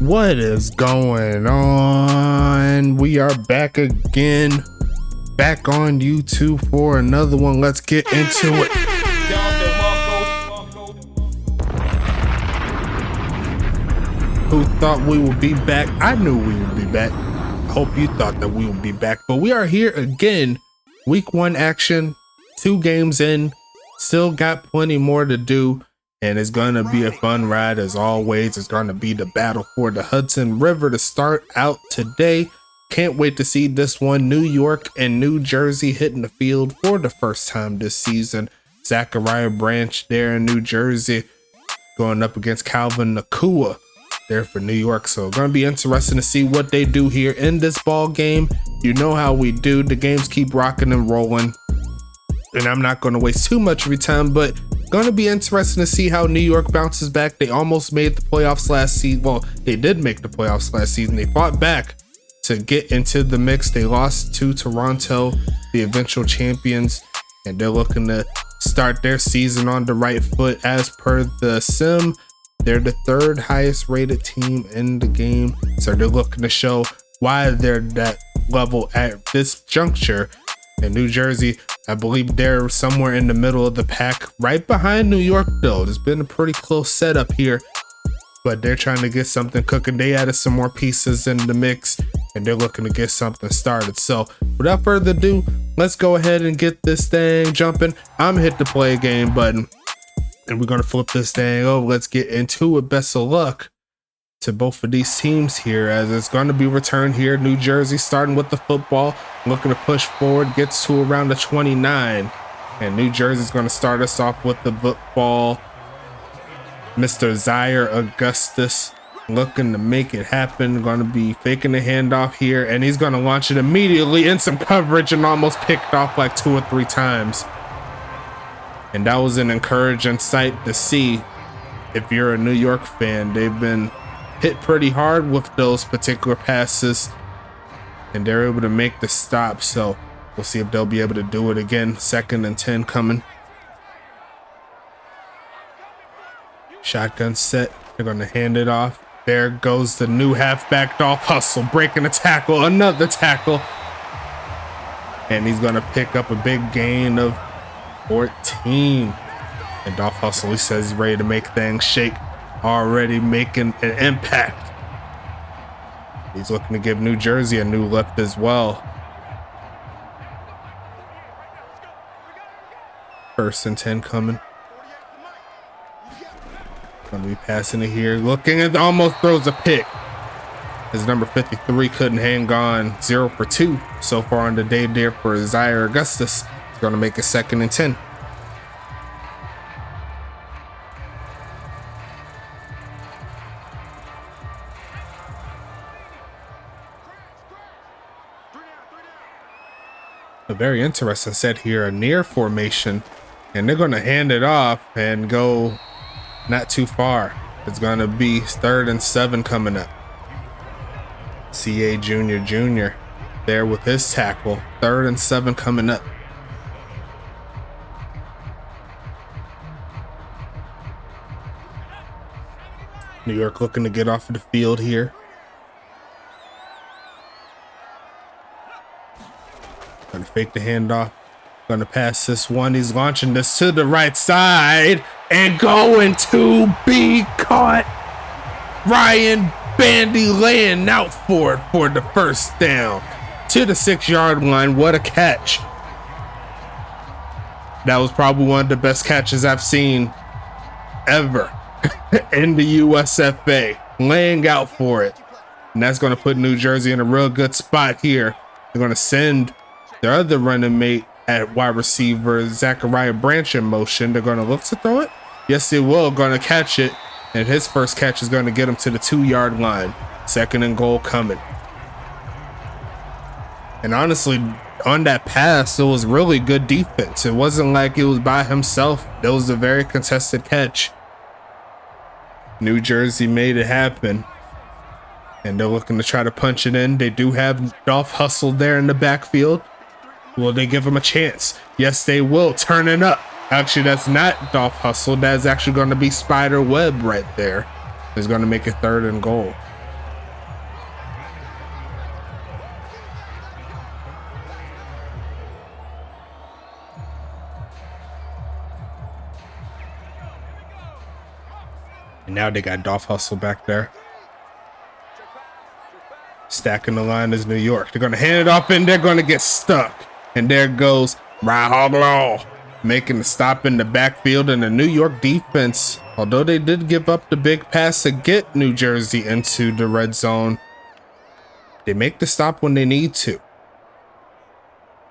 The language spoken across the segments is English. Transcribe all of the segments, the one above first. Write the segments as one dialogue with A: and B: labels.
A: What is going on? We are back again, back on YouTube for another one. Let's get into it. Who thought we would be back? I knew we would be back. I hope you thought that we would be back, but we are here again. Week 1 action, 2 games in, still got plenty more to do. And it's going to be a fun ride as always. It's going to be the battle for the Hudson River to start out today. Can't wait to see this one. New York and New Jersey hitting the field for the first time this season. Zachariah Branch there in New Jersey going up against Calvin Nakua there for New York. So going to be interesting to see what they do here in this ball game. You know how we do. The games keep rocking and rolling. And I'm not going to waste too much of your time, but going to be interesting to see how New York bounces back. They almost made the playoffs last season. Well, they did make the playoffs last season. They fought back to get into the mix. They lost to Toronto, the eventual champions, and they're looking to start their season on the right foot. As per the sim, they're the 3rd highest rated team in the game. So they're looking to show why they're that level at this juncture. In New Jersey, I believe they're somewhere in the middle of the pack, right behind New York though. It's been a pretty close setup here, but they're trying to get something cooking. They added some more pieces in the mix and they're looking to get something started. So without further ado, let's go ahead and get this thing jumping. I'm gonna hit the play game button and we're gonna flip this thing over. Let's get into it. Best of luck to both of these teams here, as it's going to be returned here. New Jersey starting with the football, looking to push forward, gets to around the 29, and New Jersey's going to start us off with the football. Mr. Zaire Augustus looking to make it happen, going to be faking the handoff here, and he's going to launch it immediately in some coverage and almost picked off like 2 or 3 times. And that was an encouraging sight to see. If you're a New York fan, they've been hit pretty hard with those particular passes and they're able to make the stop. So we'll see if they'll be able to do it again. 2nd and 10 coming. Shotgun set. They're going to hand it off. There goes the new halfback, Dolph Hustle, breaking a tackle, another tackle. And he's going to pick up a big gain of 14. And Dolph Hustle, he says he's ready to make things shake. Already making an impact. He's looking to give New Jersey a new lift as well. 1st and 10 coming. Gonna be passing it here. Looking and almost throws a pick. His number 53 couldn't hang on. 0 for 2 so far on the day there for Zaire Augustus. He's gonna make a 2nd and 10. A very interesting set here, a near formation, and they're going to hand it off and go not too far. It's going to be 3rd and 7 coming up. CA Jr. there with his tackle. 3rd and 7 coming up. New York looking to get off of the field here. Gonna fake the handoff. Gonna pass this one. He's launching this to the right side and going to be caught. Ryan Bandy laying out for it for the 1st down to the 6-yard line. What a catch. That was probably one of the best catches I've seen ever in the USFA. Laying out for it. And that's gonna put New Jersey in a real good spot here. They're gonna send their other running mate at wide receiver, Zachariah Branch, in motion. They're going to look to throw it. Yes, they will. Going to catch it. And his first catch is going to get him to the 2-yard line. 2nd and goal coming. And honestly, on that pass, it was really good defense. It wasn't like it was by himself. It was a very contested catch. New Jersey made it happen. And they're looking to try to punch it in. They do have Dolph Hustle there in the backfield. Will they give him a chance? Yes, they will. Turn it up. Actually, that's not Dolph Hustle. That's actually going to be Spider Webb right there. Is going to make it 3rd and goal. And now they got Dolph Hustle back there. Stacking the line is New York. They're going to hand it off and they're going to get stuck. And there goes Rahoglaw, making the stop in the backfield. And the New York defense, although they did give up the big pass to get New Jersey into the red zone, they make the stop when they need to.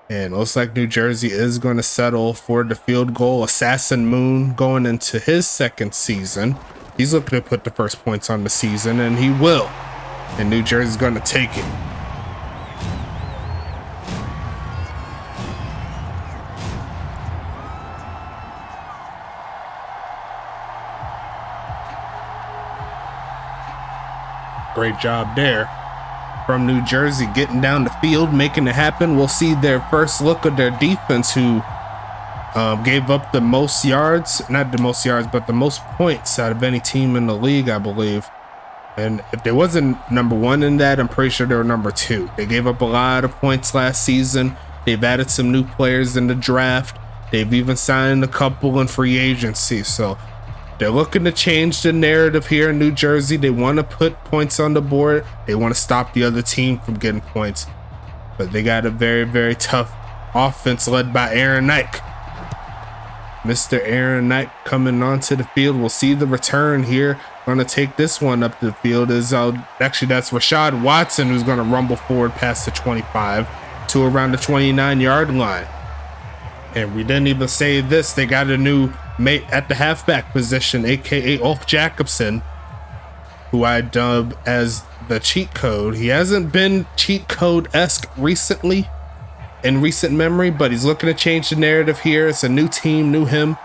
A: And it looks like New Jersey is going to settle for the field goal. Assassin Moon going into his second season. He's looking to put the first points on the season, and he will. And New Jersey's going to take it. Great job there from New Jersey getting down the field, making it happen. We'll see their first look at their defense, who gave up the most yards, not the most yards, but the most points out of any team in the league, I believe. And if they wasn't number one in that, I'm pretty sure they were number two. They gave up a lot of points last season. They've added some new players in the draft. They've even signed a couple in free agency. So they're looking to change the narrative here in New Jersey. They want to put points on the board. They want to stop the other team from getting points. But they got a very, very tough offense led by Aaron Nike. Mr. Aaron Nike coming onto the field. We'll see the return here. Going to take this one up the field is actually that's Rashad Watson, who's going to rumble forward past the 25 to around the 29-yard line. And we didn't even say this. They got a new mate at the halfback position, aka Ulf Jacobson, who I dub as the cheat code. He hasn't been cheat code-esque recently, in recent memory, but he's looking to change the narrative here. It's a new team, new him.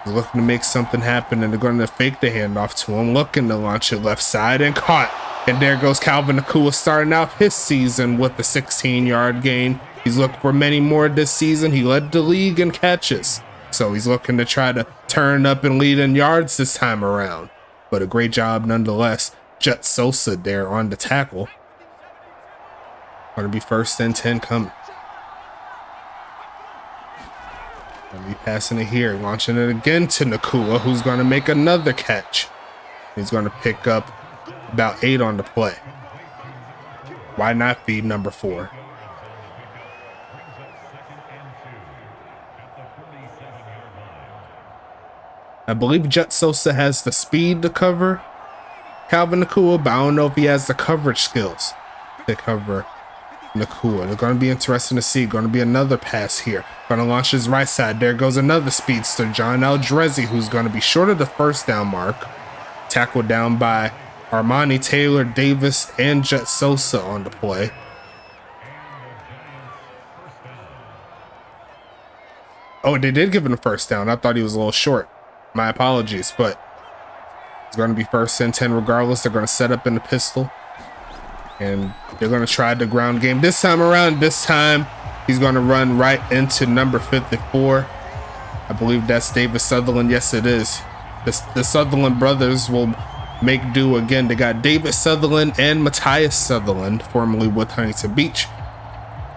A: He's looking to make something happen, and they're going to fake the handoff to him, looking to launch it left side and caught. And there goes Calvin Nakua, starting out his season with the 16-yard gain. He's looking for many more this season. He led the league in catches, so he's looking to try to turn up and lead in yards this time around. But a great job nonetheless. Jet Sosa there on the tackle. Going to be 1st and 10 coming. Going to be passing it here, launching it again to Nakua, who's going to make another catch. He's going to pick up about 8 on the play. Why not feed number 4? I believe Jet Sosa has the speed to cover Calvin Nakua, but I don't know if he has the coverage skills to cover Nakua. It's going to be interesting to see. Going to be another pass here. Going to launch his right side. There goes another speedster, John Aldrezi, who's going to be short of the first down mark. Tackled down by Armani Taylor, Davis, and Jet Sosa on the play. Oh, they did give him the first down. I thought he was a little short. My apologies, but it's going to be 1st and 10 regardless. They're going to set up in the pistol, and they're going to try the ground game this time around. This time, he's going to run right into number 54. I believe that's David Sutherland. Yes, it is. The Sutherland brothers will make do again. They got David Sutherland and Matthias Sutherland, formerly with Huntington Beach.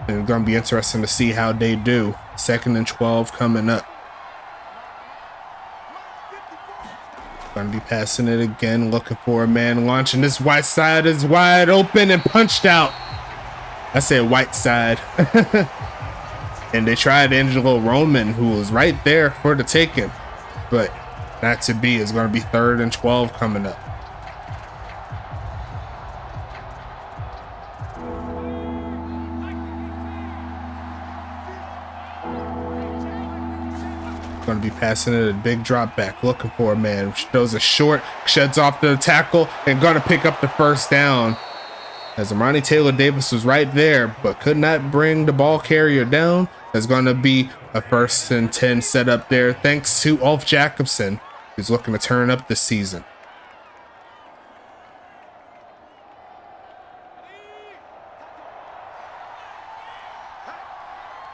A: And it's going to be interesting to see how they do. 2nd and 12 coming up. Going to be passing it again, looking for a man launching. This white side is wide open and punched out. I said white side. And they tried Angelo Roman, who was right there for the taking, but not to be. It's going to be 3rd and 12 coming up. Going to be passing it a big drop back, looking for a man. Throws a short, sheds off the tackle, and going to pick up the first down. As Armani Taylor Davis was right there, but could not bring the ball carrier down. There's going to be a 1st and 10 set up there, thanks to Ulf Jacobson, who's looking to turn up this season.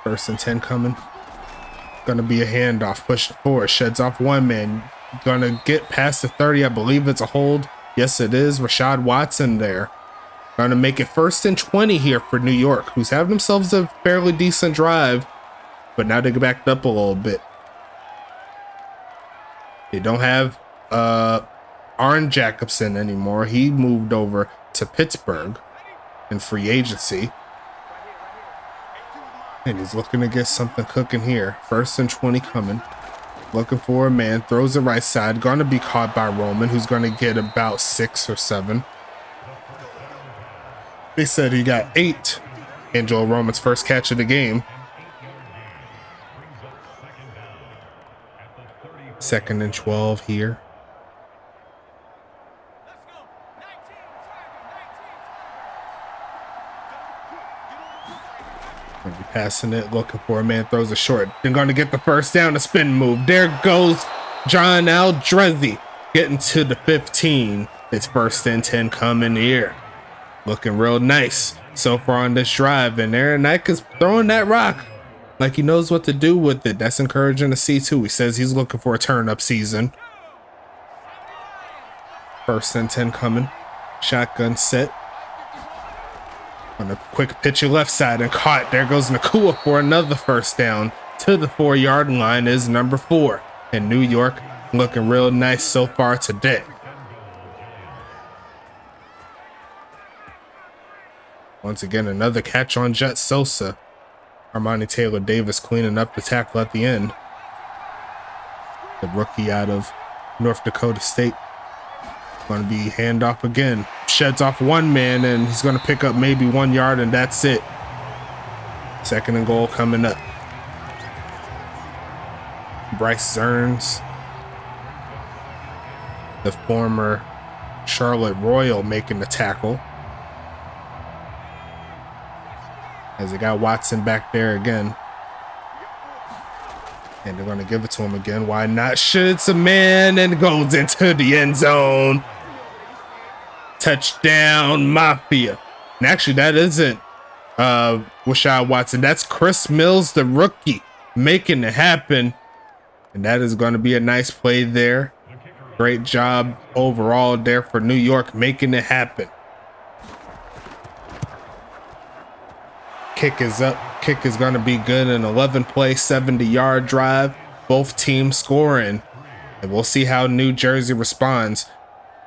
A: First and 10 coming. Gonna be a handoff, push forward, sheds off one man, gonna get past the 30. I believe it's a hold. Yes, it is. Rashad Watson there. Gonna make it 1st and 20 here for New York, who's having themselves a fairly decent drive, but now they get backed up a little bit. They don't have Arn Jacobson anymore. He moved over to Pittsburgh in free agency. And he's looking to get something cooking here. 1st and 20 coming. Looking for a man. Throws the right side. Going to be caught by Roman, who's going to get about 6 or 7. They said he got 8. Angelo Roman's first catch of the game. 2nd and 12 here. Gonna be passing it, looking for a man, throws a short. They're gonna get the first down, a spin move. There goes John Aldrezi getting to the 15. It's 1st and 10 coming here. Looking real nice so far on this drive, and Aaron Nike is throwing that rock like he knows what to do with it. That's encouraging to see too. He says he's looking for a turn-up season. 1st and 10 coming. Shotgun set. On a quick pitch left side and caught. There goes Nakua for another first down. To the 4-yard line is number 4. And New York looking real nice so far today. Once again, another catch on Jet Sosa. Armani Taylor Davis cleaning up the tackle at the end. The rookie out of North Dakota State. Going to be handoff again. Sheds off one man, and he's going to pick up maybe 1 yard, and that's it. 2nd and goal coming up. Bryce Zerns, the former Charlotte Royal, making the tackle. As they got Watson back there again. And they're going to give it to him again. Why not? Shoots a man and goes into the end zone. Touchdown, Mafia. And actually, that isn't Rashad Watson. That's Chris Mills, the rookie, making it happen. And that is going to be a nice play there. Great job overall there for New York, making it happen. Kick is up. Kick is going to be good. An 11-play, 70-yard drive. Both teams scoring. And we'll see how New Jersey responds.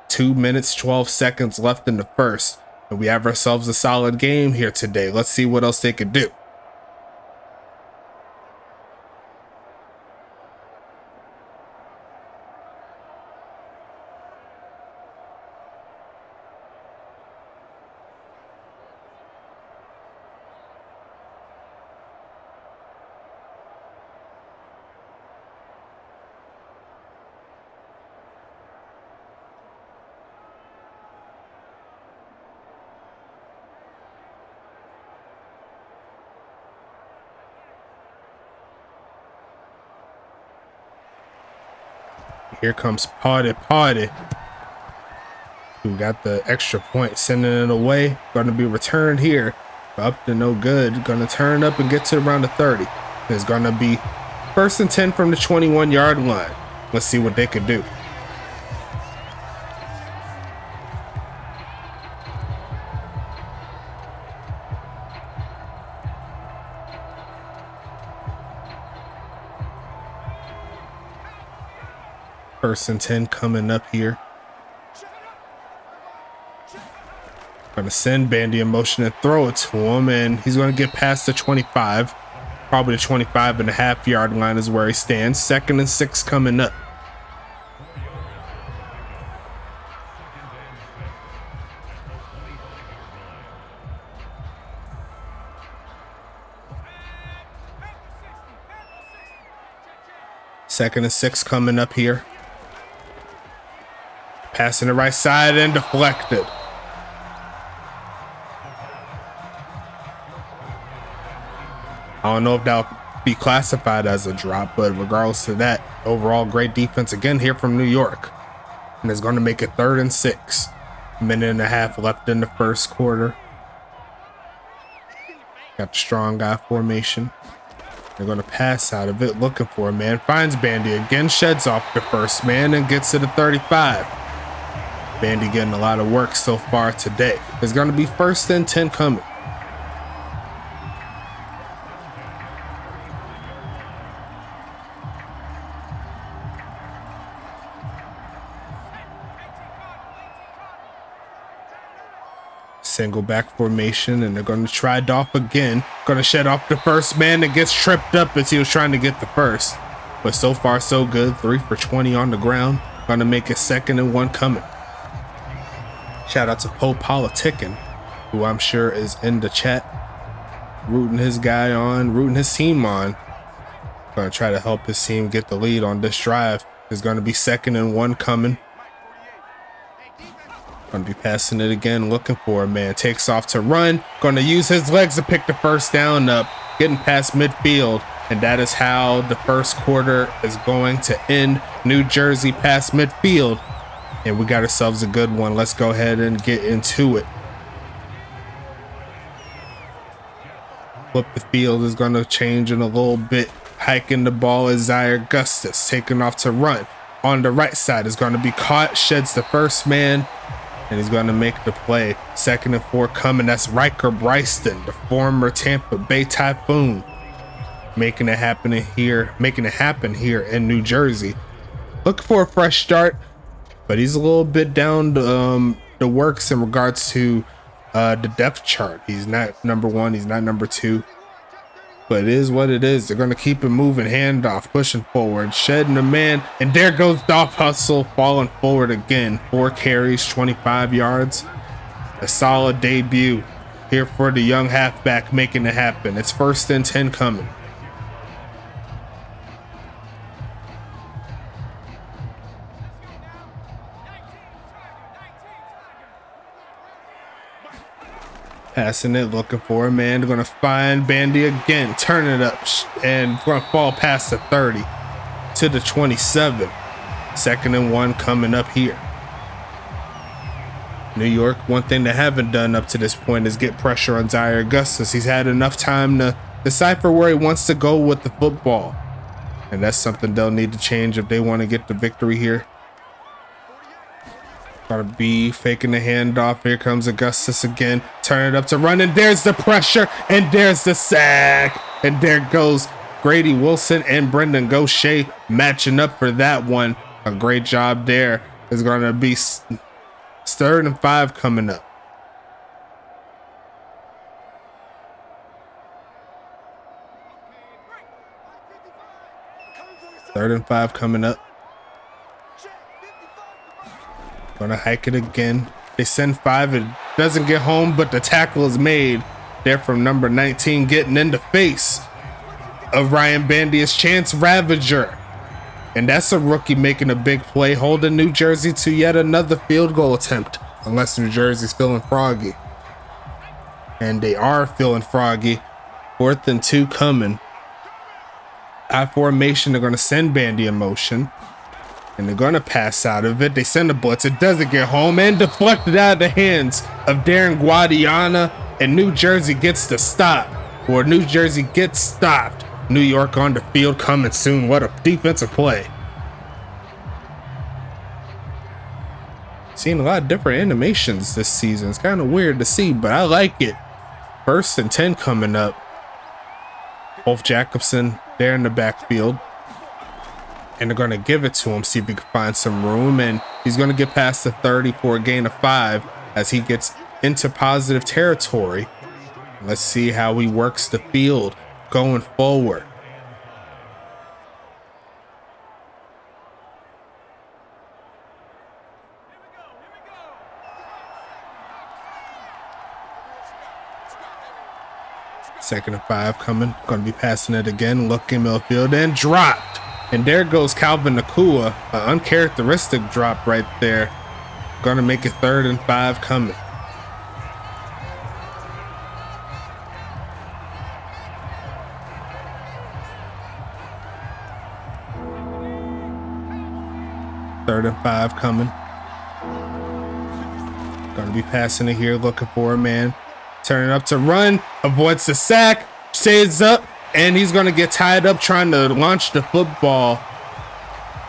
A: 2 minutes, 12 seconds left in the first. And we have ourselves a solid game here today. Let's see what else they could do. Here comes Party, who got the extra point, sending it away. Going to be returned here. Up to no good. Going to turn up and get to around the 30. It's going to be 1st and 10 from the 21-yard line. Let's see what they could do. First and 10 coming up here. Going to send Bandy in motion and throw it to him, and he's going to get past the 25. Probably the 25.5-yard line is where he stands. 2nd and 6 coming up. Second and 6 coming up here. Passing the right side and deflected. I don't know if that'll be classified as a drop, but regardless of that, overall great defense again here from New York. And it's going to make it 3rd and 6. Minute and a half left in the first quarter. Got the strong guy formation. They're going to pass out of it, looking for a man. Finds Bandy again, sheds off the first man and gets to the 35. Bandy getting a lot of work so far today. It's going to be 1st and 10 coming. Single back formation, and they're going to try Dolph again. Going to shed off the first man that gets tripped up as he was trying to get the first. But so far, so good. 3 for 20 on the ground. Going to make it 2nd and 1 coming. Shout out to Poe Politicking, who I'm sure is in the chat, rooting his guy on, rooting his team on. Going to try to help his team get the lead on this drive. There's going to be 2nd and 1 coming. Going to be passing it again, looking for a man. Takes off to run. Going to use his legs to pick the first down up. Getting past midfield. And that is how the first quarter is going to end. New Jersey past midfield. And we got ourselves a good one. Let's go ahead and get into it. Flip the field is going to change in a little bit. Hiking the ball is Zaire Augustus. Taking off to run. On the right side is going to be caught. Sheds the first man. And he's going to make the play. 2nd and 4 coming. That's Riker Bryston, the former Tampa Bay Typhoon. Making it happen here in New Jersey. Looking for a fresh start, but he's a little bit down the works in regards to the depth chart. He's not number 1. He's not number 2. But it is what it is. They're going to keep it moving. Handoff, pushing forward, shedding a man. And there goes Dolph Hustle, falling forward again. 4 carries, 25 yards. A solid debut here for the young halfback, making it happen. It's 1st and 10 coming. Passing it, looking for a man. They're going to find Bandy again. Turn it up and going to fall past the 30 to the 27. 2nd and 1 coming up here. New York, one thing they haven't done up to this point is get pressure on Zaire Augustus. He's had enough time to decipher where he wants to go with the football. And that's something they'll need to change if they want to get the victory here. Gotta be faking the handoff. Here comes Augustus again. Turn it up to run, and there's the pressure, and there's the sack. And there goes Grady Wilson and Brendan Gaucher matching up for that one. A great job there. There's gonna be 3rd and 5 coming up. Third and 5 coming up. Gonna hike it again. They send 5. It doesn't get home, but the tackle is made. There from number 19, getting in the face of Ryan Bandy's Chance Ravager. And that's a rookie making a big play, holding New Jersey to yet another field goal attempt. Unless New Jersey's feeling froggy. And they are feeling froggy. 4th and 2 coming. I formation, they're gonna send Bandy in motion. And they're going to pass out of it. They send a blitz. It doesn't get home and deflected out of the hands of Darren Guadiana. And New Jersey gets the stop. Or New Jersey gets stopped. New York on the field coming soon. What a defensive play. Seen a lot of different animations this season. It's kind of weird to see, but I like it. 1st and 10 coming up. Wolf Jacobson there in the backfield. And they're going to give it to him, see if he can find some room. And he's going to get past the 30 for a gain of 5 as he gets into positive territory. Let's see how he works the field going forward. Second and 5 coming. Going to be passing it again. Looking midfield and dropped. And there goes Calvin Nakua. An uncharacteristic drop right there. Going to make it 3rd and 5 coming. Third and 5 coming. Going to be passing it here, looking for a man. Turning up to run. Avoids the sack. Stays up. And he's going to get tied up trying to launch the football.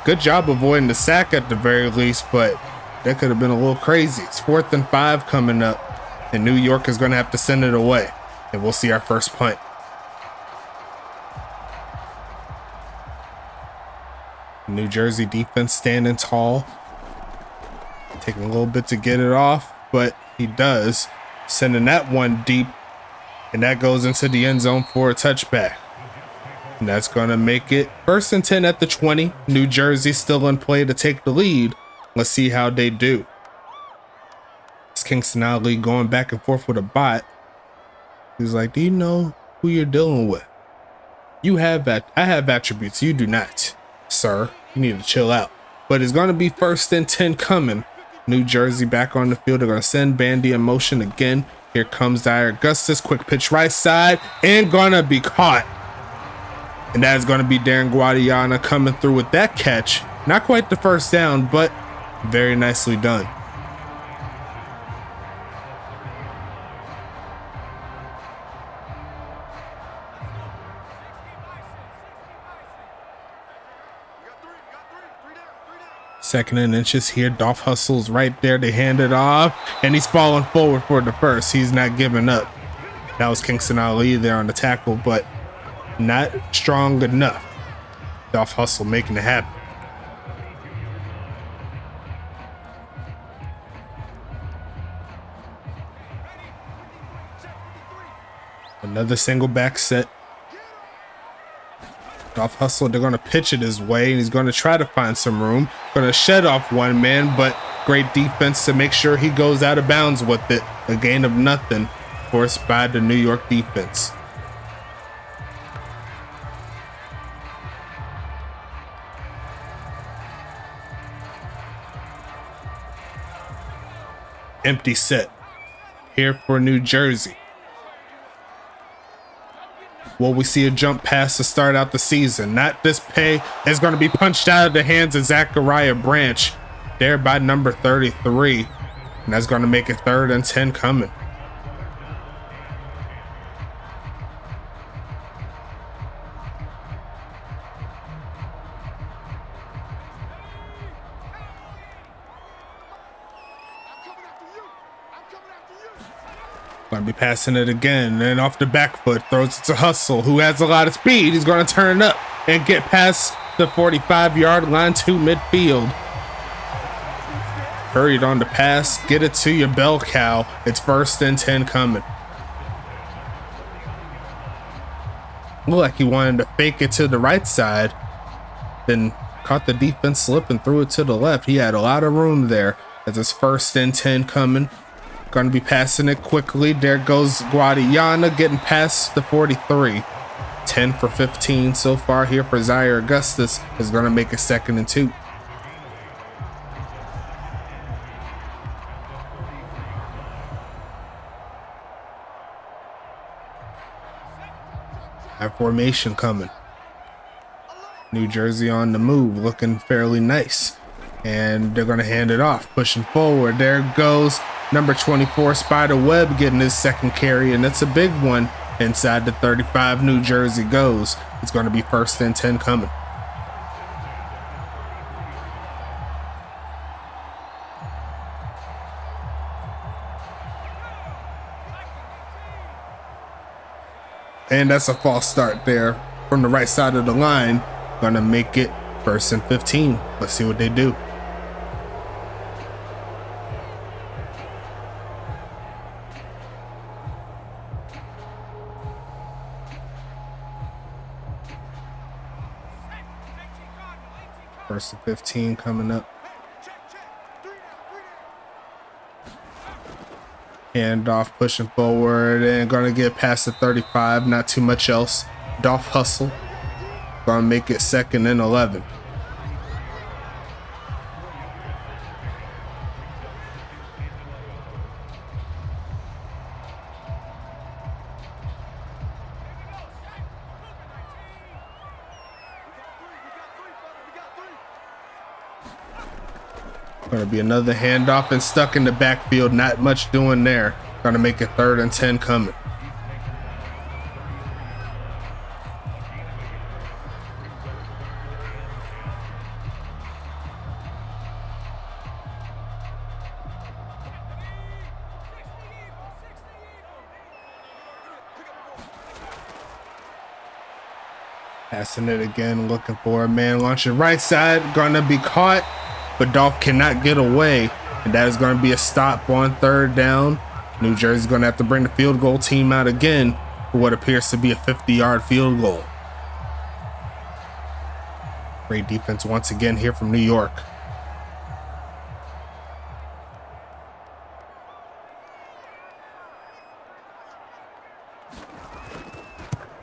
A: Good job avoiding the sack at the very least, but that could have been a little crazy. It's 4th and 5 coming up, and New York is going to have to send it away. And we'll see our first punt. New Jersey defense standing tall. Taking a little bit to get it off, but he does. sending that one deep, and that goes into the end zone for a touchback. And that's going to make it 1st and 10 at the 20. New Jersey still in play to take the lead. Let's see how they do. It's Kingston Ali going back and forth with a bot. He's like, do you know who you're dealing with? You have that. I have attributes. You do not, sir. You need to chill out. But it's going to be 1st and 10 coming. New Jersey back on the field. They're going to send Bandy in motion again. Here comes Dyer Augustus. Quick pitch right side and going to be caught. And that is going to be Darren Guadiana coming through with that catch. Not quite the first down, but very nicely done. Second and inches here. Dolph hustles right there. They hand it off, and he's falling forward for the first. He's not giving up. That was Kingston Ali there on the tackle, but not strong enough. Dolph hustle making it happen. Another single back set. Dolph hustle, they're going to pitch it his way, and he's going to try to find some room. Going to shed off one man, but great defense to make sure he goes out of bounds with it. A gain of nothing forced by the New York defense. Empty set here for New Jersey. Will we see a jump pass to start out the season? Not this pay. Is going to be punched out of the hands of Zachariah Branch there by number 33. And that's going to make it 3rd and 10 coming. Going to be passing it again, and off the back foot throws it to Hustle, who has a lot of speed. He's going to turn up and get past the 45-yard line to midfield. Hurried on the pass. Get it to your bell cow. It's 1st and 10 coming. Looked like he wanted to fake it to the right side, then caught the defense slip and threw it to the left. He had a lot of room there. As it's 1st and 10 coming. Going to be passing it quickly. There goes Guadiana getting past the 43. 10 for 15 so far here for Zaire Augustus. Is going to make it 2nd and 2. Have formation coming. New Jersey on the move, looking fairly nice. And they're going to hand it off, pushing forward. There goes number 24, Spider Webb, getting his 2nd carry, and it's a big one. Inside the 35, New Jersey goes. It's going to be 1st and 10 coming. And that's a false start there from the right side of the line. Going to make it 1st and 15. Let's see what they do. First and 15 coming up. Handoff, pushing forward and going to get past the 35. Not too much else. Dolph hustle. Going to make it 2nd and 11. Going to be another handoff and stuck in the backfield. Not much doing there. Going to make it 3rd and 10 coming. Passing it again, looking for a man, launching right side. Going to be caught. But Dolph cannot get away, and that is going to be a stop on 3rd down New Jersey's going to have to bring the field goal team out again for what appears to be a 50-yard field goal. Great defense once again here from New York.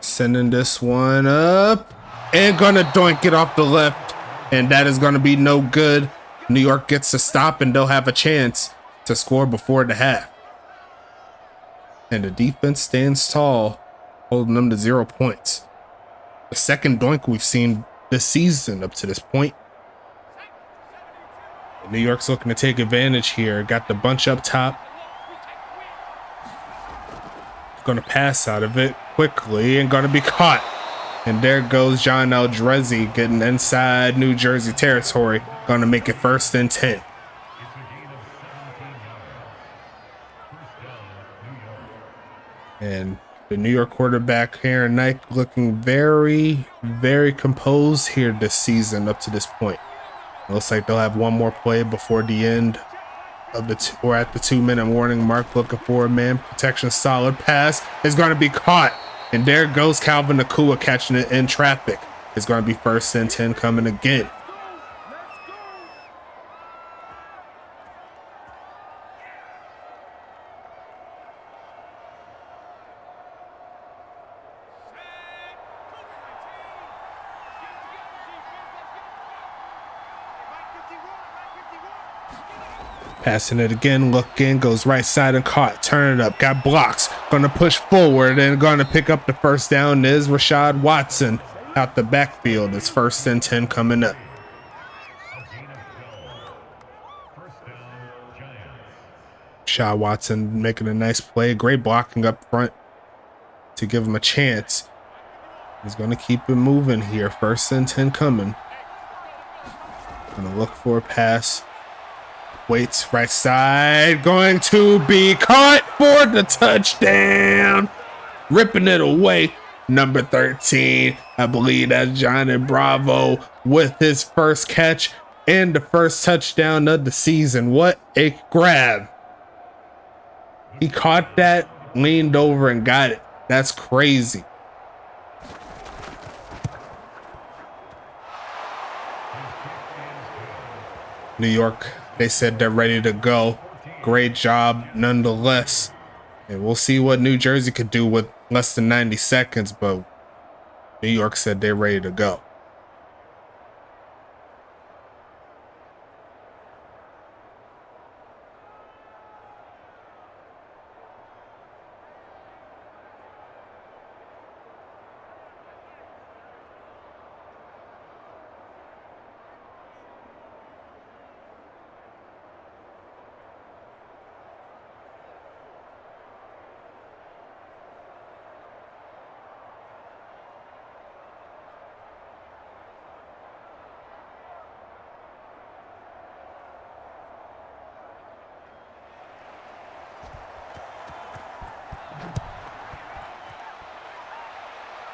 A: Sending this one up and gonna doink it off the left, and that is gonna be no good. New York gets to stop and they'll have a chance to score before the half. And the defense stands tall, holding them to 0 points. The second doink we've seen this season up to this point. New York's looking to take advantage here. Got the bunch up top. Gonna pass out of it quickly and gonna be caught. And there goes John Eldrezi getting inside New Jersey territory. Gonna make it 1st and 10. And the New York quarterback, Aaron Knight, looking very, very composed here this season up to this point. It looks like they'll have one more play before the end of the or at the 2-minute warning mark. Looking for a man protection. Solid pass is going to be caught. And there goes Calvin Nakua catching it in traffic. It's going to be 1st and 10 coming again. Passing it again, looking, goes right side and caught. Turn it up, got blocks. Gonna push forward and gonna pick up the 1st down is Rashad Watson out the backfield. It's 1st and 10 coming up. Rashad Watson making a nice play. Great blocking up front to give him a chance. He's gonna keep it moving here. 1st and 10 coming. Gonna look for a pass. Waits right side, going to be caught for the touchdown. Ripping it away, number 13. I believe that's Johnny Bravo with his 1st catch and the 1st touchdown of the season. What a grab. He caught that, leaned over and got it. That's crazy. New York, they said they're ready to go. Great job nonetheless. And we'll see what New Jersey could do with less than 90 seconds, but New York said they're ready to go.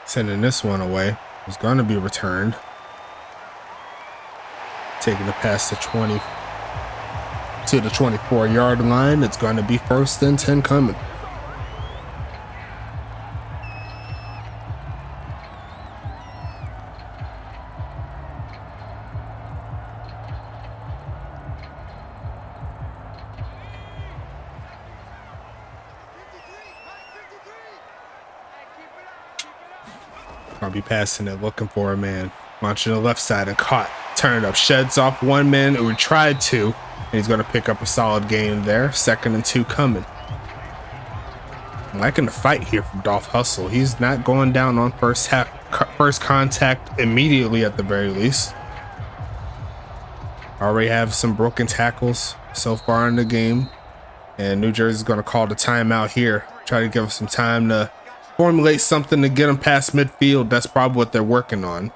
A: Sending this one away. It's going to be returned. Taking the pass to the 24-yard line. It's going to be 1st and 10 coming. I'll be passing it, looking for a man. Launching the left side and caught. Turn it up, sheds off one man who tried to. And he's going to pick up a solid gain there. 2nd and 2 coming. I'm liking the fight here from Dolph Hustle. He's not going down on first contact immediately at the very least. Already have some broken tackles so far in the game. And New Jersey's going to call the timeout here. Try to give us some time to formulate something to get them past midfield. That's probably what they're working on.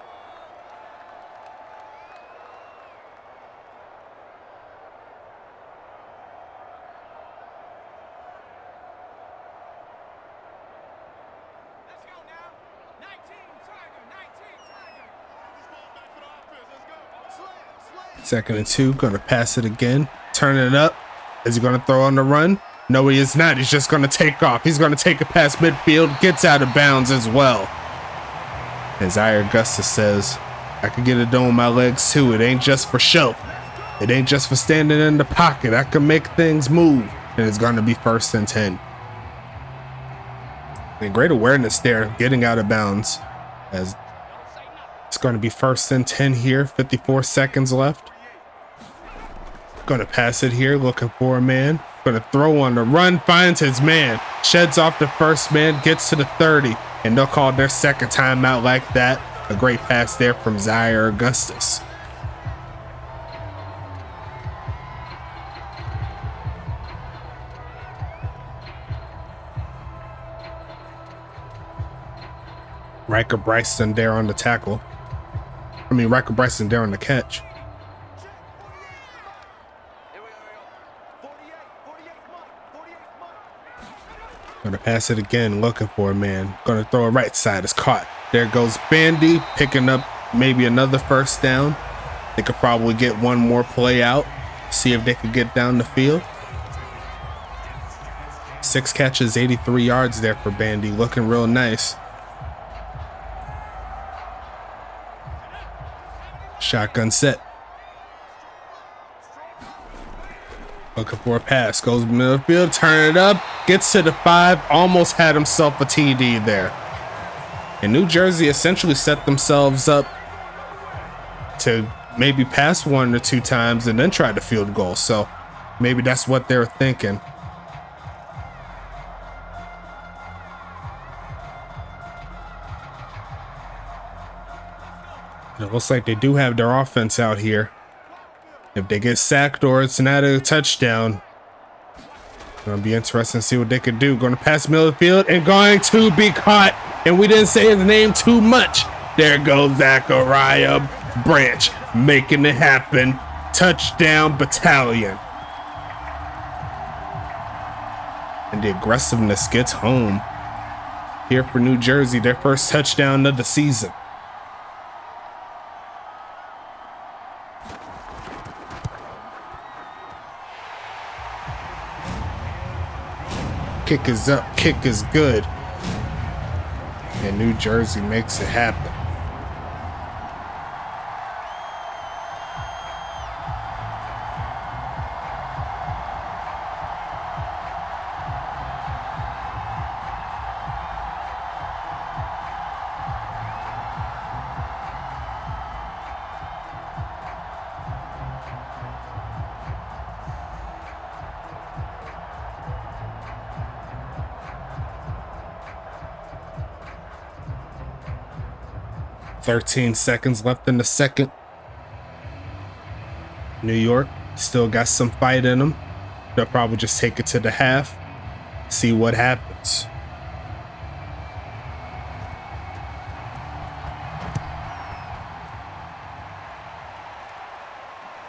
A: Second and 2, gonna pass it again. Turn it up. Is he gonna throw on the run? No, he is not. He's just going to take off. He's going to take it past midfield, gets out of bounds as well. As Augustus says, I can get it done with my legs too. It ain't just for show. It ain't just for standing in the pocket. I can make things move. And it's going to be 1st and 10. And great awareness there, getting out of bounds. As it's going to be 1st and 10 here. 54 seconds left. Going to pass it here, looking for a man. Going to throw on the run, finds his man, sheds off the first man, gets to the 30, and they'll call their second timeout like that. A great pass there from Zaire Augustus. Riker Bryson there on the tackle. Riker Bryson there on the catch. Gonna pass it again, looking for a man. Gonna throw it right side, it's caught. There goes Bandy, picking up maybe another 1st down. They could probably get one more play out, see if they could get down the field. 6 catches, 83 yards there for Bandy, looking real nice. Shotgun set. Looking for a pass, goes midfield, turn it up, gets to the 5, almost had himself a TD there. And New Jersey essentially set themselves up to maybe pass 1 or 2 times and then try the field goal. So maybe that's what they're thinking. And it looks like they do have their offense out here. If they get sacked or it's not a touchdown, gonna be interesting to see what they could do. Going to pass midfield and going to be caught. And we didn't say his name too much. There goes Zachariah Branch, making it happen. Touchdown, Battalion. And the aggressiveness gets home here for New Jersey. Their first touchdown of the season. Kick is up, kick is good. And New Jersey makes it happen. "13 seconds left in the second. New York still got some fight in them. They'll probably just take it to the half, see what happens.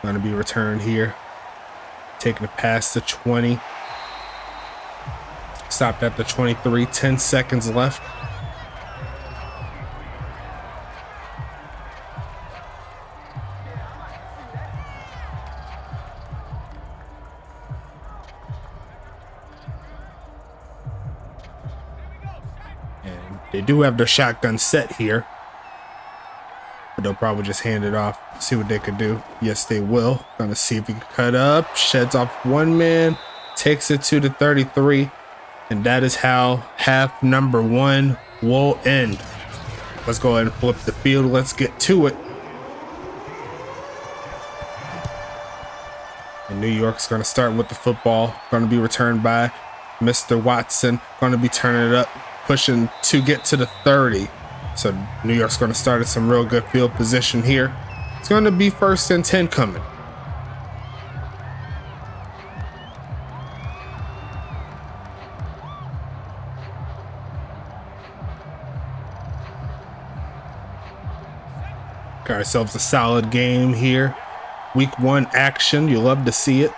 A: Going to be returned here. Taking it past the 20. Stopped at the 23, 10 seconds left. They do have their shotgun set here, but they'll probably just hand it off, see what they could do. Yes, they will. Gonna see if he can cut up, sheds off one man, takes it to the 33, and that is how half number 1 will end. Let's go ahead and flip the field. Let's get to it. And New York's gonna start with the football. Gonna be returned by Mr. Watson. Gonna be turning it up, pushing to get to the 30. So New York's going to start at some real good field position here. It's going to be 1st and 10 coming. Got ourselves a solid game here. Week 1 action. You love to see it.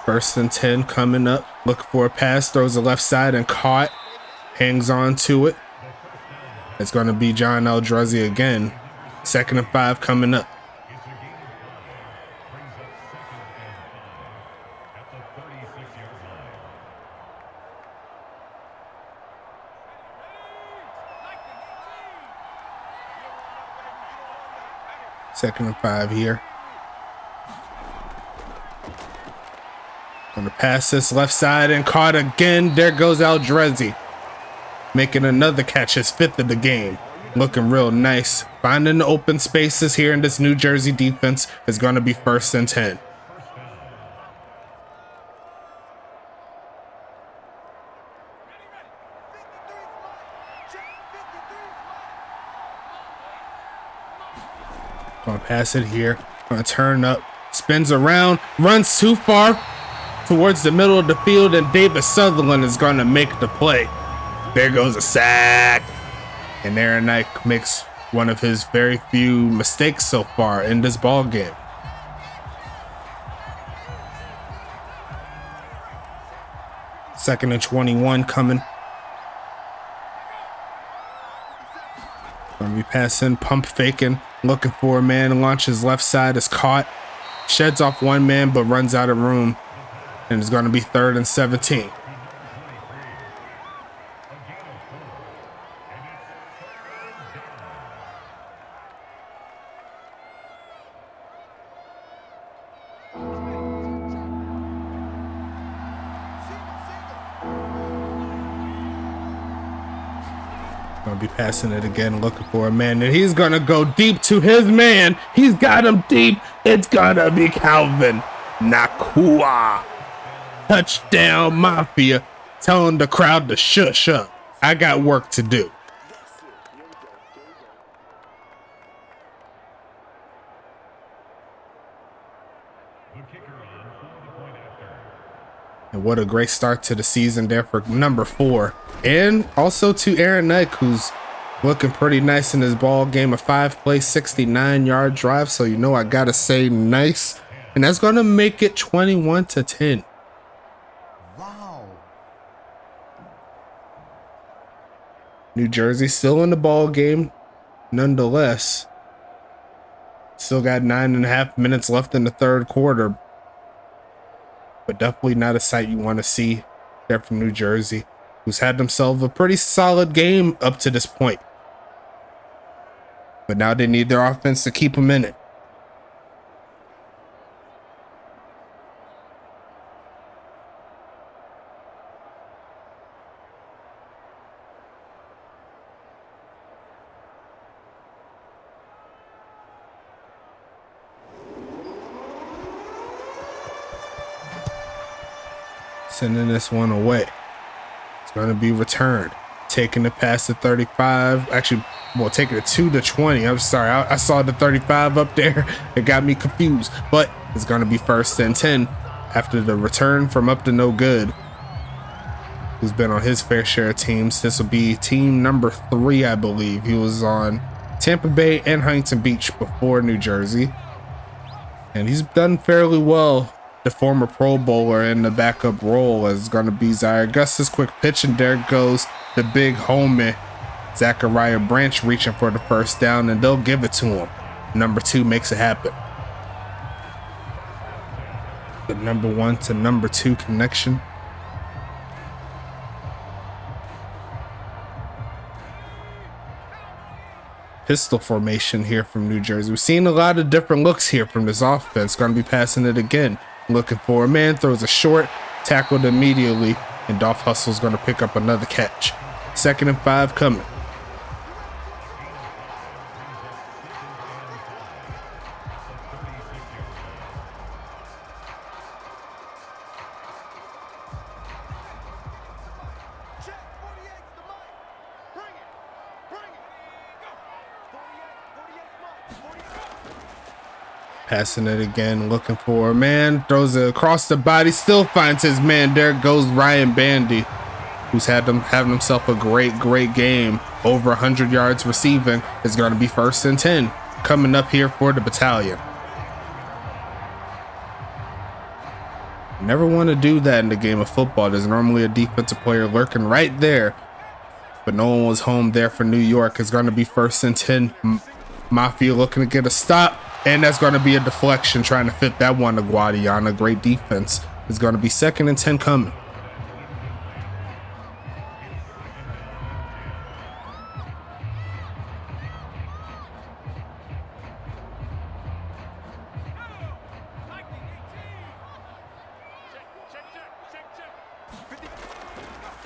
A: 1st and 10 coming up. Looking for a pass. Throws the left side and caught. Hangs on to it. It's going to be John Eldruzzi again. 2nd and 5 coming up. Second and 5 here. Gonna pass this left side and caught again. There goes Aldrezi, making another catch, his 5th of the game. Looking real nice. Finding the open spaces here in this New Jersey defense is going to be 1st and 10. Gonna pass it here. Gonna turn up. Spins around. Runs too far towards the middle of the field, and David Sutherland is going to make the play. There goes a sack. And Aaron Knight makes one of his very few mistakes so far in this ball game. Second and 21 coming. Gonna be passing, pump faking, looking for a man. Launches left side, is caught. Sheds off one man, but runs out of room. And it's gonna be 3rd and 17. Gonna be passing it again, looking for a man, and he's gonna go deep to his man. He's got him deep. It's gonna be Calvin Nakua. Touchdown, Mafia. Telling the crowd to shush up. I got work to do. And what a great start to the season there for number 4. And also to Aaron Knight, who's looking pretty nice in his ball game. A 5-play, 69-yard drive. So, you know, I got to say nice. And that's going to make it 21-10. Wow. New Jersey still in the ball game. Nonetheless, still got 9.5 minutes left in the 3rd quarter. But definitely not a sight you want to see there from New Jersey, who's had themselves a pretty solid game up to this point. But now they need their offense to keep them in it. Sending this one away. It's going to be returned. Taking the pass to 35. Actually, well, taking it to the 20. I'm sorry. I saw the 35 up there. It got me confused. But it's going to be 1st and 10 after the return from up to no good, who's been on his fair share of teams. This will be team number 3, I believe. He was on Tampa Bay and Huntington Beach before New Jersey. And he's done fairly well. The former Pro Bowler in the backup role is going to be Zaire Augustus. Quick pitch, and there goes the big homie, Zachariah Branch, reaching for the 1st down, and they'll give it to him. Number 2 makes it happen. The number 1 to number 2 connection. Pistol formation here from New Jersey. We've seen a lot of different looks here from this offense. Going to be passing it again. Looking for a man, throws a short, tackled immediately, and Dolph Hustle's going to pick up another catch. 2nd and 5 coming. Passing it again, looking for a man, throws it across the body, still finds his man. There goes Ryan Bandy, who's having himself a great game. Over 100 yards receiving. Is going to be 1st and 10 coming up here for the Battalion. Never want to do that in the game of football. There's normally a defensive player lurking right there, but no one was home there for New York. It's going to be 1st and 10. Mafia looking to get a stop. And that's going to be a deflection, trying to fit that one to Guadiana. Great defense. It's going to be 2nd and 10 coming.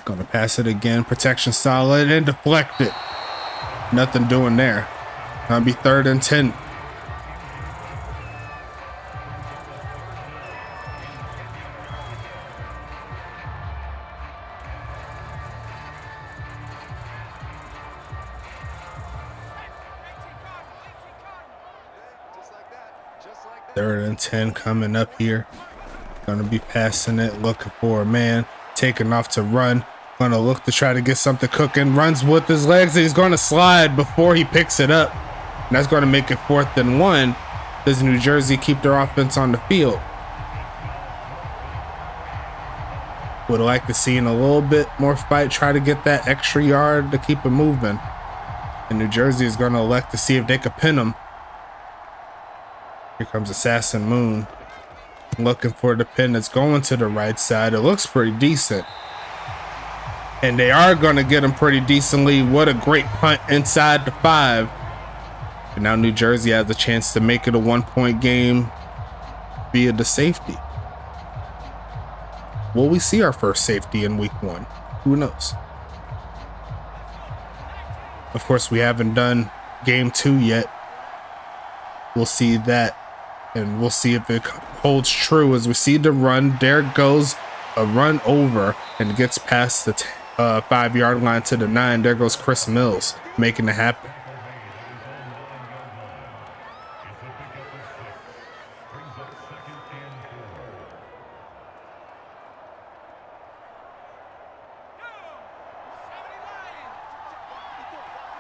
A: Gonna pass it again. Protection solid and deflected. Nothing doing there. Gonna be 3rd and 10. Third and 10 coming up here. Gonna be passing it, looking for a man, taking off to run. Gonna look to try to get something cooking. Runs with his legs and he's gonna slide before he picks it up. And that's gonna make it 4th and 1. Does New Jersey keep their offense on the field? Would like to see in a little bit more fight, try to get that extra yard to keep it moving. And New Jersey is gonna elect to see if they could pin them. Here comes Assassin Moon. Looking for the pin that's going to the right side. It looks pretty decent. And they are going to get him pretty decently. What a great punt inside the 5. And now New Jersey has a chance to make it a 1-point game via the safety. Will we see our first safety in week 1? Who knows? Of course, we haven't done game 2 yet. We'll see that. And we'll see if it holds true as we see the run. There goes a run over and gets past the 5-yard line to the 9. There goes Chris Mills making it happen.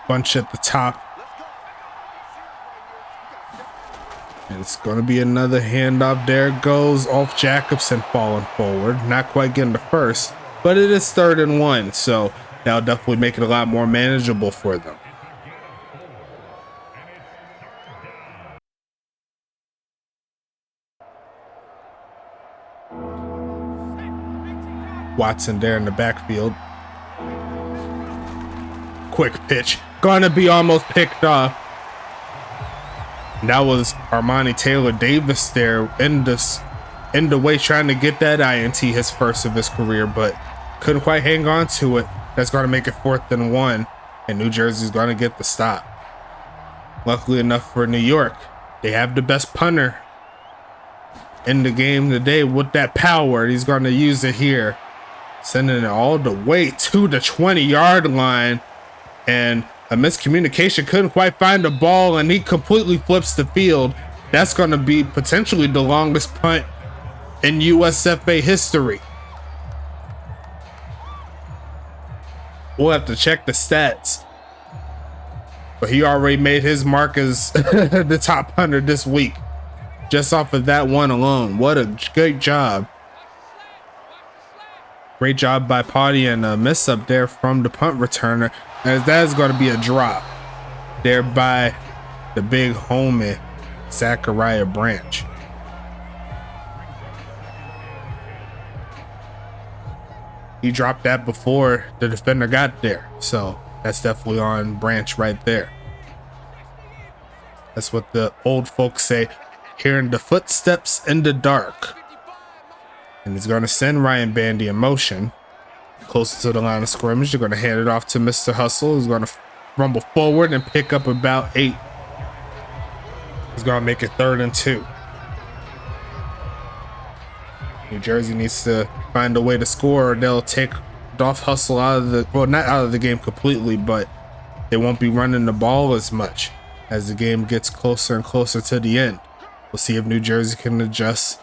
A: Bunch at the top. And it's going to be another handoff. There goes off Jacobson falling forward. Not quite getting the first, but it is 3rd and 1. So that'll definitely make it a lot more manageable for them. Watson there in the backfield. Quick pitch. Gonna be almost picked off. That was Armani Taylor Davis there in the way trying to get that INT, his first of his career, but couldn't quite hang on to it. That's going to make it 4th and 1, and New Jersey's going to get the stop. Luckily enough for New York, they have the best punter in the game today with that power. He's going to use it here, sending it all the way to the 20-yard line, and a miscommunication, couldn't quite find the ball, and he completely flips the field. That's going to be potentially the longest punt in USFA history. We'll have to check the stats, but he already made his mark as the top punter this week just off of that one alone. What a great job. Great job by Potty, and a miss up there from the punt returner, as that is going to be a drop there by the big homie Zachariah Branch. He dropped that before the defender got there, so that's definitely on Branch right there. That's what the old folks say, hearing the footsteps in the dark. And he's going to send Ryan Bandy in motion closer to the line of scrimmage. They're going to hand it off to Mr. Hustle, who's going to rumble forward and pick up about 8. He's going to make it 3rd and 2. New Jersey needs to find a way to score, or they'll take Dolph Hustle out of the, well, not out of the game completely, but they won't be running the ball as much as the game gets closer and closer to the end. We'll see if New Jersey can adjust.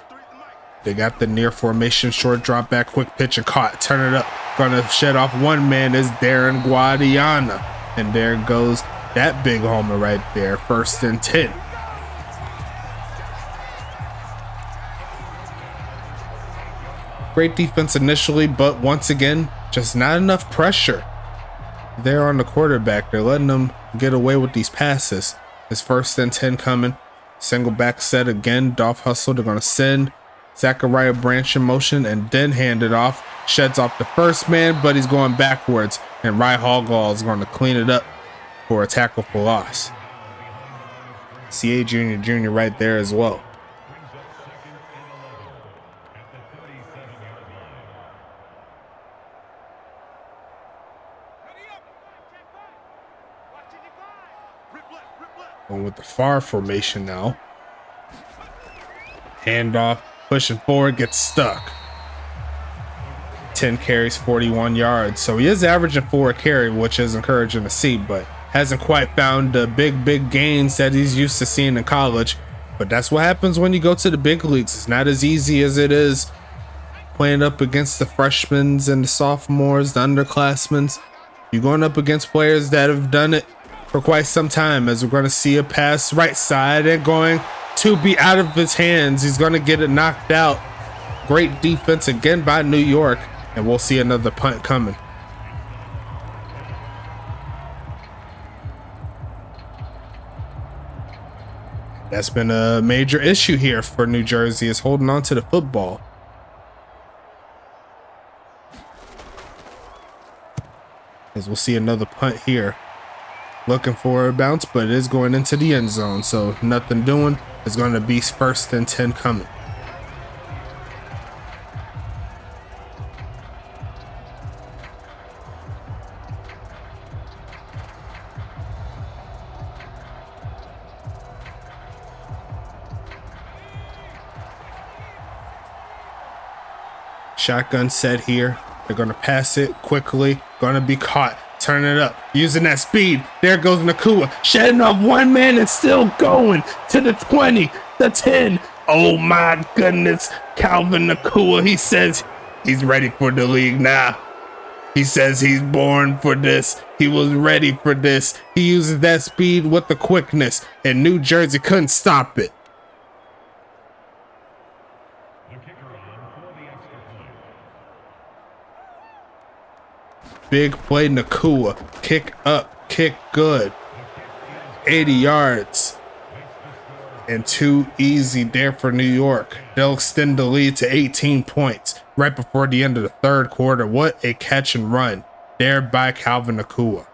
A: They got the near formation, short drop back, quick pitch and caught. Turn it up. Gonna shed off one man is Darren Guadiana. And there goes that big homer right there. 1st and 10. Great defense initially, but once again, just not enough pressure there on the quarterback. They're letting them get away with these passes. It's 1st and 10 coming. Single back set again. Dolph Hustle. They're gonna send Zachariah Branch in motion and then hand it off. Sheds off the first man, but he's going backwards, and Rye Hallgall is going to clean it up for a tackle for loss. CA Jr. right there as well. Going with the far formation now. Handoff, pushing forward, gets stuck. 10 carries, 41 yards. So he is averaging 4 a carry, which is encouraging to see, but hasn't quite found the big gains that he's used to seeing in college. But that's what happens when you go to the big leagues. It's not as easy as it is playing up against the freshmen and the sophomores, the underclassmen. You're going up against players that have done it for quite some time, as we're going to see a pass right side and going to be out of his hands. He's going to get it knocked out. Great defense again by New York, and we'll see another punt coming. That's been a major issue here for New Jersey, is holding on to the football. As we'll see another punt here. Looking for a bounce, but it is going into the end zone, so nothing doing. It's going to be 1st and 10 coming. Shotgun set here. They're going to pass it quickly. Going to be caught. Turn it up. Using that speed. There goes Nakua. Shedding off one man and still going to the 20, the 10. Oh my goodness. Calvin Nakua. He says he's ready for the league now. He says he's born for this. He was ready for this. He uses that speed with the quickness, and New Jersey couldn't stop it. Big play, Nakua. Kick up, kick good. 80 yards. And too easy there for New York. They'll extend the lead to 18 points right before the end of the 3rd quarter. What a catch and run there by Calvin Nakua.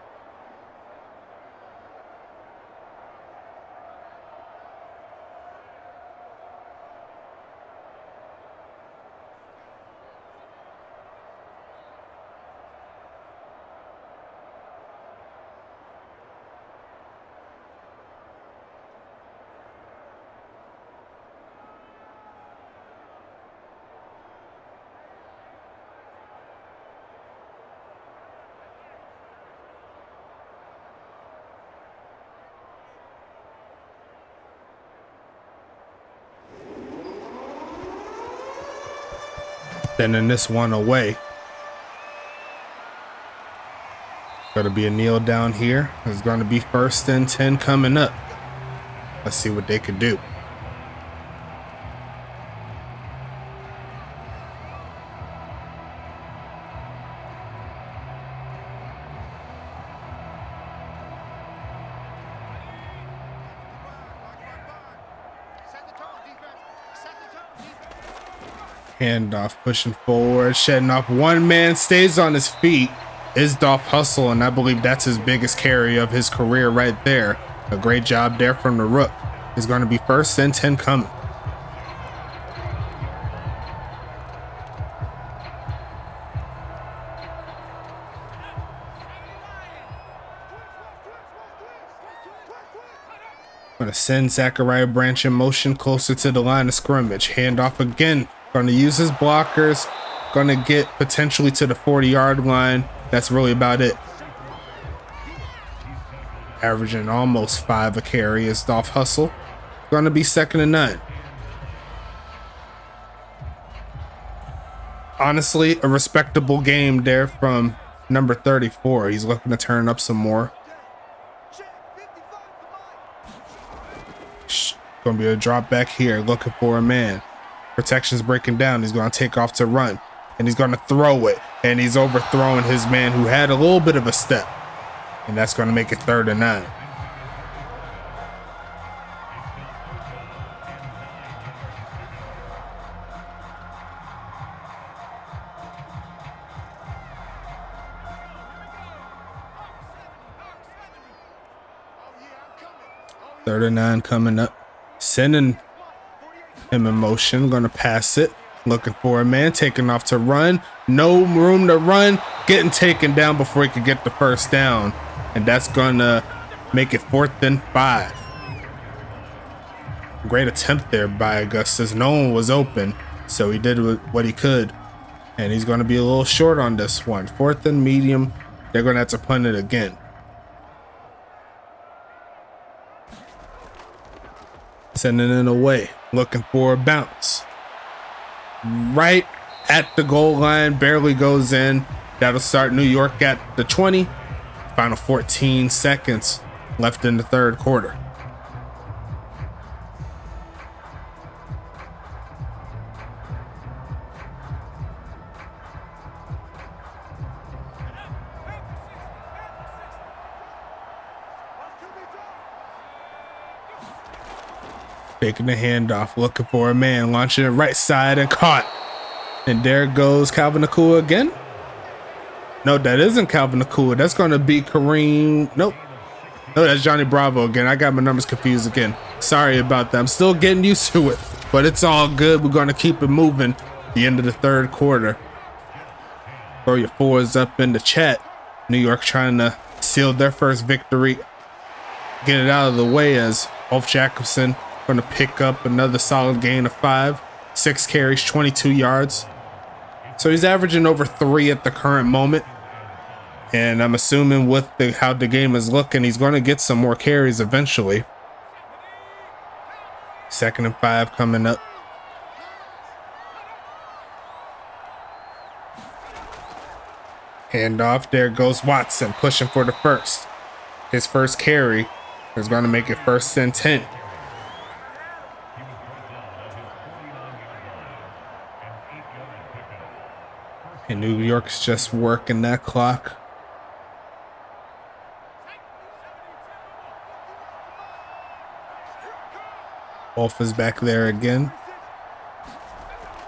A: Sending this one away. Gotta be a kneel down here. It's gonna be 1st and 10 coming up. Let's see what they can do. Handoff, pushing forward, shedding off one man, stays on his feet. Isdolf hustle, and I believe that's his biggest carry of his career right there. A great job there from the rook. It's going to be 1st and 10 coming. Going to send Zachariah Branch in motion closer to the line of scrimmage. Handoff again. Going to use his blockers. Going to get potentially to the 40-yard line. That's really about it. Averaging almost 5 a carry is Dolph Hustle. Going to be 2nd and 9. Honestly, a respectable game there from number 34. He's looking to turn up some more. Going to be a drop back here, looking for a man. Protection's breaking down. He's going to take off to run, and he's going to throw it, and he's overthrowing his man who had a little bit of a step, and that's going to make it 3rd and 9. Third and 9 coming up. Sending him in motion. Going to pass it. Looking for a man. Taking off to run. No room to run. Getting taken down before he could get the first down. And that's going to make it 4th and 5. Great attempt there by Augustus. No one was open, so he did what he could. And he's going to be a little short on this one. 4th and medium. They're going to have to punt it again. Sending it away. Looking for a bounce. Right at the goal line. Barely goes in. That'll start New York at the 20. Final 14 seconds left in the third quarter. Taking the handoff, looking for a man, launching it right side and caught. And there goes Calvin Nakua again. No, that isn't Calvin Nakua. That's going to be Kareem. Nope. No, that's Johnny Bravo again. I got my numbers confused again. Sorry about that. I'm still getting used to it, but it's all good. We're going to keep it moving. The end of the third quarter. Throw your fours up in the chat. New York trying to seal their first victory. Get it out of the way as Ulf Jacobson going to pick up another solid gain of 5. 6 carries, 22 yards. So he's averaging over 3 at the current moment. And I'm assuming with how the game is looking, he's going to get some more carries eventually. 2nd and 5 coming up. Handoff. There goes Watson pushing for the first. His first carry is going to make it 1st and 10. And New York's just working that clock. Wolf is back there again.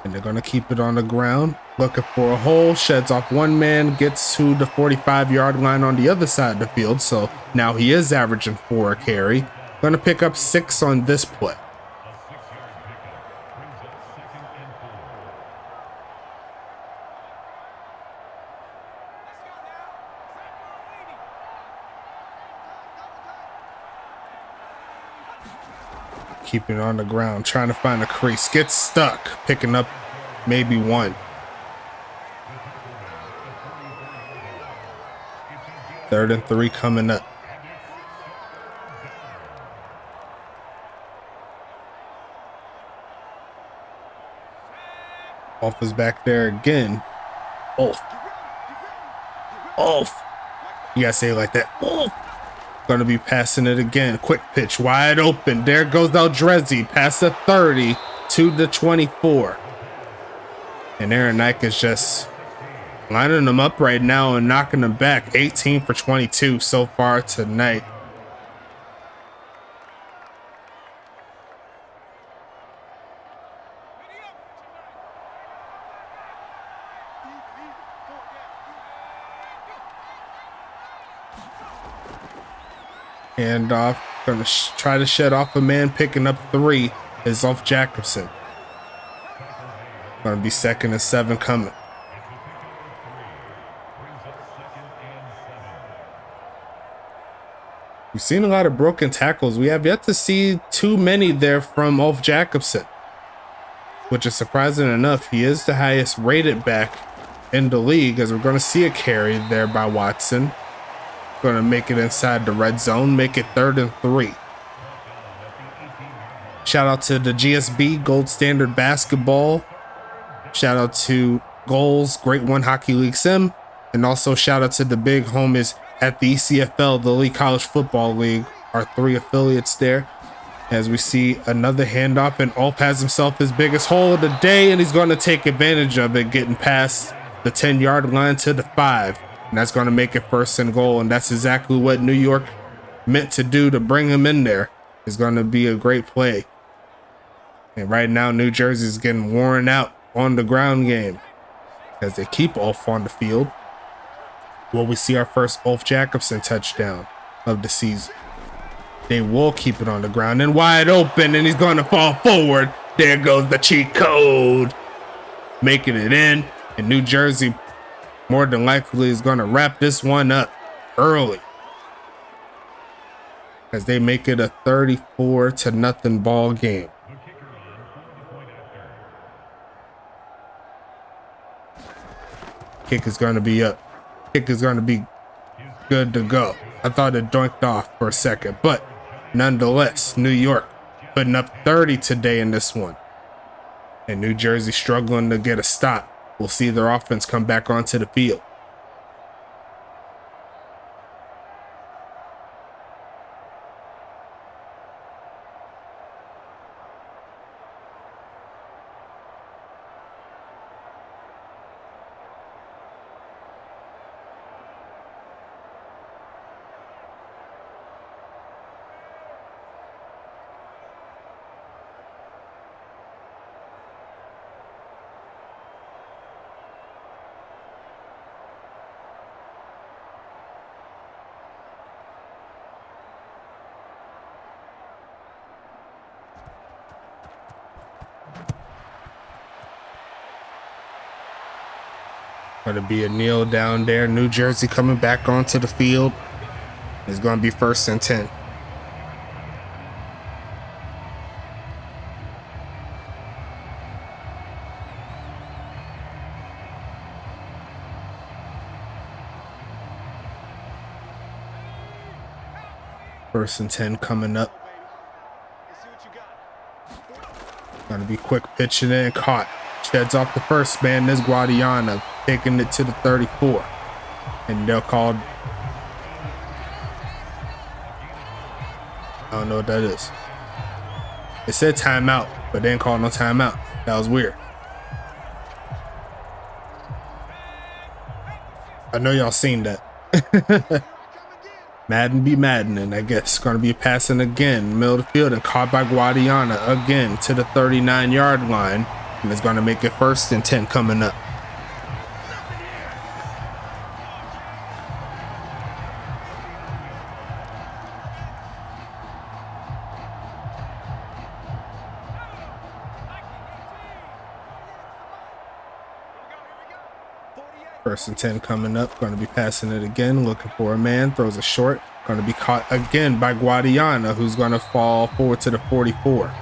A: And they're going to keep it on the ground. Looking for a hole. Sheds off one man. Gets to the 45-yard line on the other side of the field. So now he is averaging 4 a carry. Going to pick up 6 on this play. Keeping it on the ground, trying to find a crease. Gets stuck, picking up maybe 1. 3rd and 3 coming up. Wolf is back there again. Wolf. You gotta say it like that. Wolf. Gonna be passing it again. Quick pitch, wide open. There goes Aldrezi, past the 30 to the 24. And Aaron Nike is just lining them up right now and knocking them back. 18 for 22 so far tonight. Handoff, gonna try to shed off a man, picking up 3 is Ulf Jacobson. Gonna be 2nd and 7 coming. We've seen a lot of broken tackles. We have yet to see too many there from Ulf Jacobson, which is surprising enough. He is the highest rated back in the league, as we're going to see a carry there by Watson. Going to make it inside the red zone, make it 3rd and 3. Shout out to the GSB, Gold Standard Basketball. Shout out to Goals, Great One Hockey League Sim. And also shout out to the big homies at the ECFL, the Elite College Football League, our 3 affiliates there. As we see another handoff, and Ulf has himself his biggest hole of the day, and he's going to take advantage of it, getting past the 10-yard line to the 5. And that's going to make it 1st and goal. And that's exactly what New York meant to do to bring him in there. It's going to be a great play. And right now, New Jersey is getting worn out on the ground game as they keep Ulf on the field. Will we see our first Ulf Jacobson touchdown of the season? They will keep it on the ground and wide open, and he's going to fall forward. There goes the cheat code. Making it in. And New Jersey more than likely is going to wrap this one up early. as they make it a 34-0 ball game. Kick is going to be up. Kick is going to be good to go. I thought it doinked off for a second, but nonetheless, New York putting up 30 today in this one. And New Jersey struggling to get a stop. We'll see their offense come back onto the field. Going to be a kneel down there. New Jersey coming back onto the field. It's going to be 1st and 10. First and 10 coming up. Going to be quick pitching in, caught. Sheds off the first man. This Guadiana taking it to the 34. And they'll call. I don't know what that is. It said timeout, but they didn't call no timeout. That was weird. I know y'all seen that. Madden be maddening, I guess. Going to be passing again, middle of the field, and caught by Guadiana again to the 39-yard line. And it's going to make it 1st and 10 coming up. First and 10 coming up. Going to be passing it again. Looking for a man. Throws a short. Going to be caught again by Guadiana, who's going to fall forward to the 44.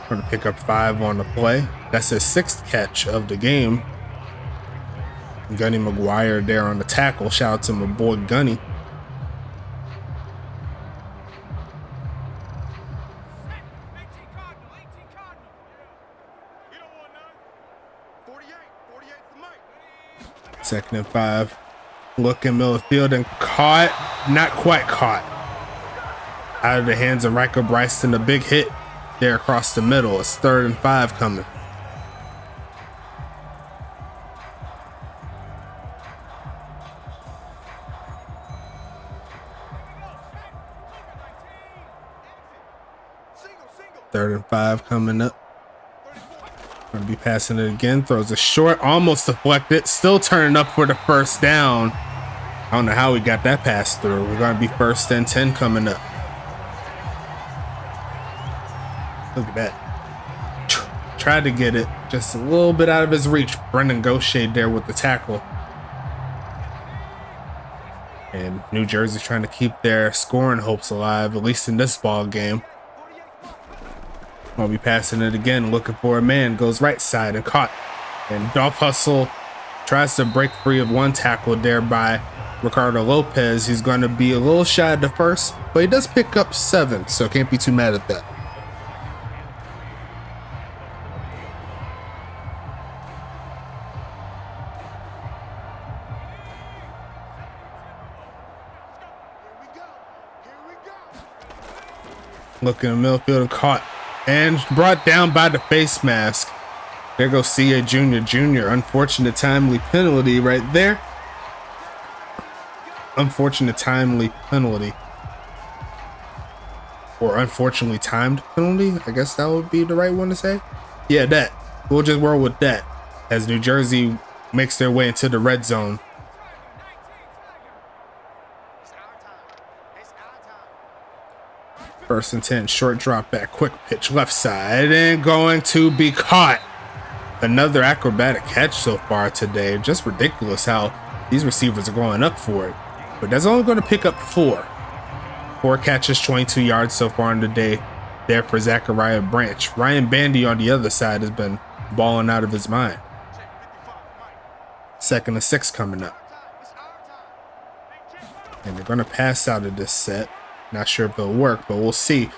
A: Going to pick up 5 on the play. That's his 6th catch of the game. Gunny McGuire there on the tackle. Shout out to my boy Gunny. Second and 5. Looking middle of the field and caught. Not quite caught. Out of the hands of Riker Bryson. A big hit there across the middle. It's 3rd and 5 coming. Third and 5 coming up. Gonna be passing it again. Throws a short, almost deflected. Still turning up for the 1st down. I don't know how we got that pass through. We're gonna be 1st and 10 coming up. Look at that. Tried to get it just a little bit out of his reach. Brendan Gaucher there with the tackle. And New Jersey trying to keep their scoring hopes alive, at least in this ball game. I'll be passing it again, looking for a man, goes right side and caught. And Dolph Hustle tries to break free of one tackle there by Ricardo Lopez. He's going to be a little shy of the first, but he does pick up 7, so can't be too mad at that. Looking in the middle field and caught. And brought down by the face mask. There goes C.A. Jr. Unfortunate timely penalty right there. Unfortunate timely penalty. Or unfortunately timed penalty. I guess that would be the right one to say. Yeah, that. We'll just roll with that. As New Jersey makes their way into the red zone. First and 10, short drop back, quick pitch, left side, and going to be caught. Another acrobatic catch so far today. Just ridiculous how these receivers are going up for it. But that's only going to pick up 4. 4 catches, 22 yards so far in the day there for Zachariah Branch. Ryan Bandy on the other side has been balling out of his mind. 2nd and 6 coming up. And they're going to pass out of this set. Not sure if it'll work, but we'll see.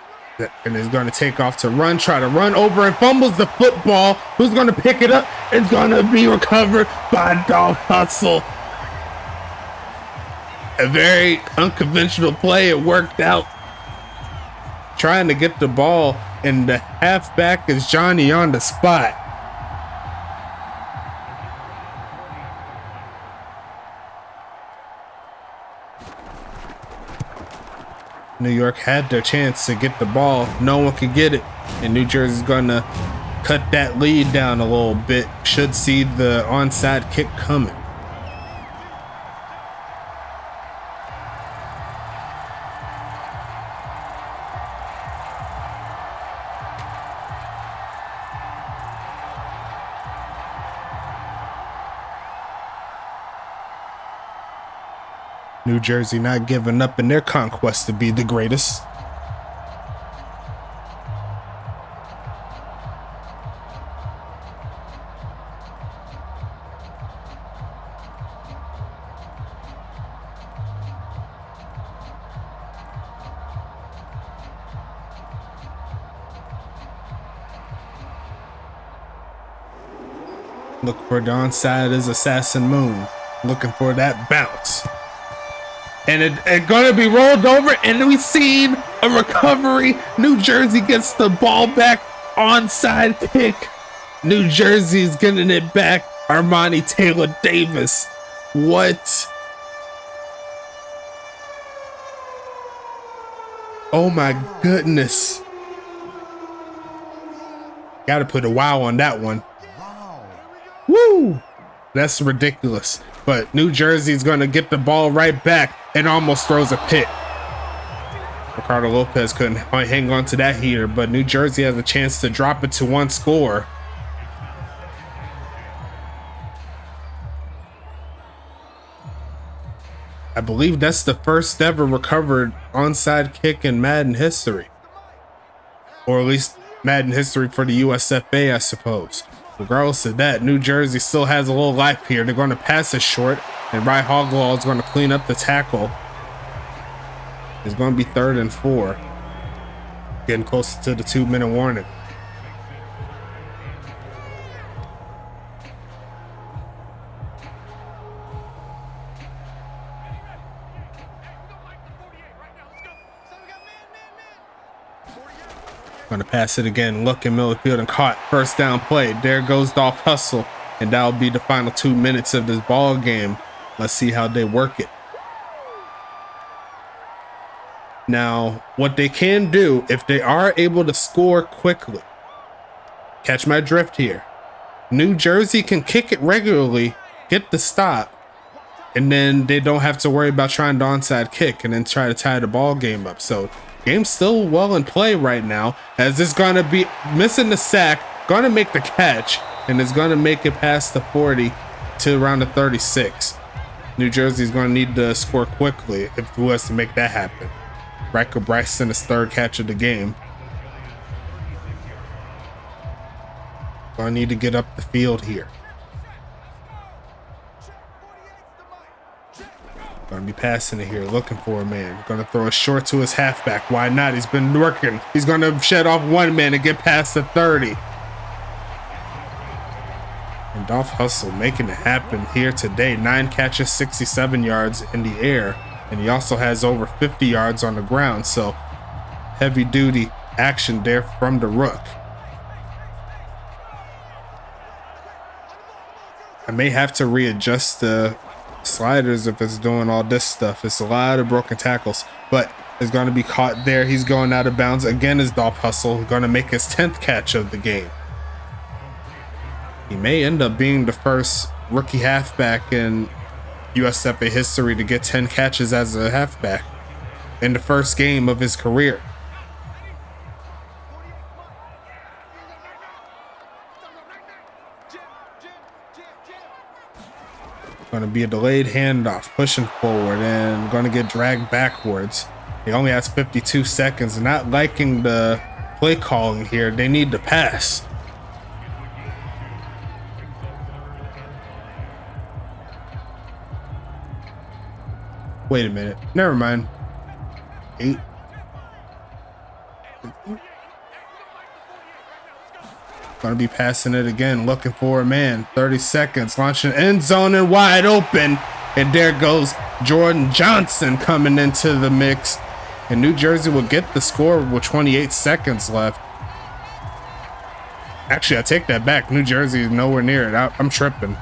A: And it's going to take off to run, try to run over and fumbles the football. Who's going to pick it up? It's going to be recovered by Dolph Hustle. A very unconventional play. It worked out. Trying to get the ball, and the halfback is Johnny on the spot. New York had their chance to get the ball. No one could get it. And New Jersey's going to cut that lead down a little bit. Should see the onside kick coming. New Jersey not giving up in their conquest to be the greatest. Look for the onside is Assassin Moon. Looking for that bounce. And it's going to be rolled over, and we've seen a recovery. New Jersey gets the ball back. Onside kick. New Jersey's getting it back. Armani Taylor Davis. What? Oh my goodness. Gotta put a wow on that one. Woo! That's ridiculous. But New Jersey's going to get the ball right back and almost throws a pick. Ricardo Lopez couldn't hang on to that heater, but New Jersey has a chance to drop it to 1 score. I believe that's the first ever recovered onside kick in Madden history. Or at least Madden history for the USFA, I suppose. Regardless of that, New Jersey still has a little life here. They're going to pass it short, and Ryan Hoglaw is going to clean up the tackle. It's going to be 3rd and 4. Getting closer to the 2-minute warning. Gonna pass it again. Look in middle field and caught. 1st down play. There goes Dolph Hustle. And that'll be the final 2 minutes of this ball game. Let's see how they work it. Now, what they can do, if they are able to score quickly, catch my drift here. New Jersey can kick it regularly, get the stop, and then they don't have to worry about trying to onside kick and then try to tie the ball game up. So game's still well in play right now, as it's gonna be missing the sack, gonna make the catch, and it's gonna make it past the 40 to around the 36. New Jersey's gonna need to score quickly if who has to make that happen. Riker Bryson, his 3rd catch of the game. Gonna need to get up the field here. Gonna be passing it here, looking for a man. Gonna throw a short to his halfback. Why not? He's been working. He's gonna shed off 1 man and get past the 30. And Dolph Hustle making it happen here today. 9 catches, 67 yards in the air. And he also has over 50 yards on the ground. So heavy duty action there from the Rook. I may have to readjust the sliders if it's doing all this stuff. It's a lot of broken tackles, but it's going to be caught there. He's going out of bounds again. Is Dolph Hustle going to make his 10th catch of the game? He may end up being the first rookie halfback in USFA history to get 10 catches as a halfback in the first game of his career. Going to be a delayed handoff, pushing forward and going to get dragged backwards. He only has 52 seconds. Not liking the play calling here. They need to pass. Wait a minute. Never mind. 8. Gonna be passing it again, looking for a man. 30 seconds, launching end zone and wide open. And there goes Jordan Johnson coming into the mix. And New Jersey will get the score with 28 seconds left. Actually, I take that back. New Jersey is nowhere near it. I'm tripping.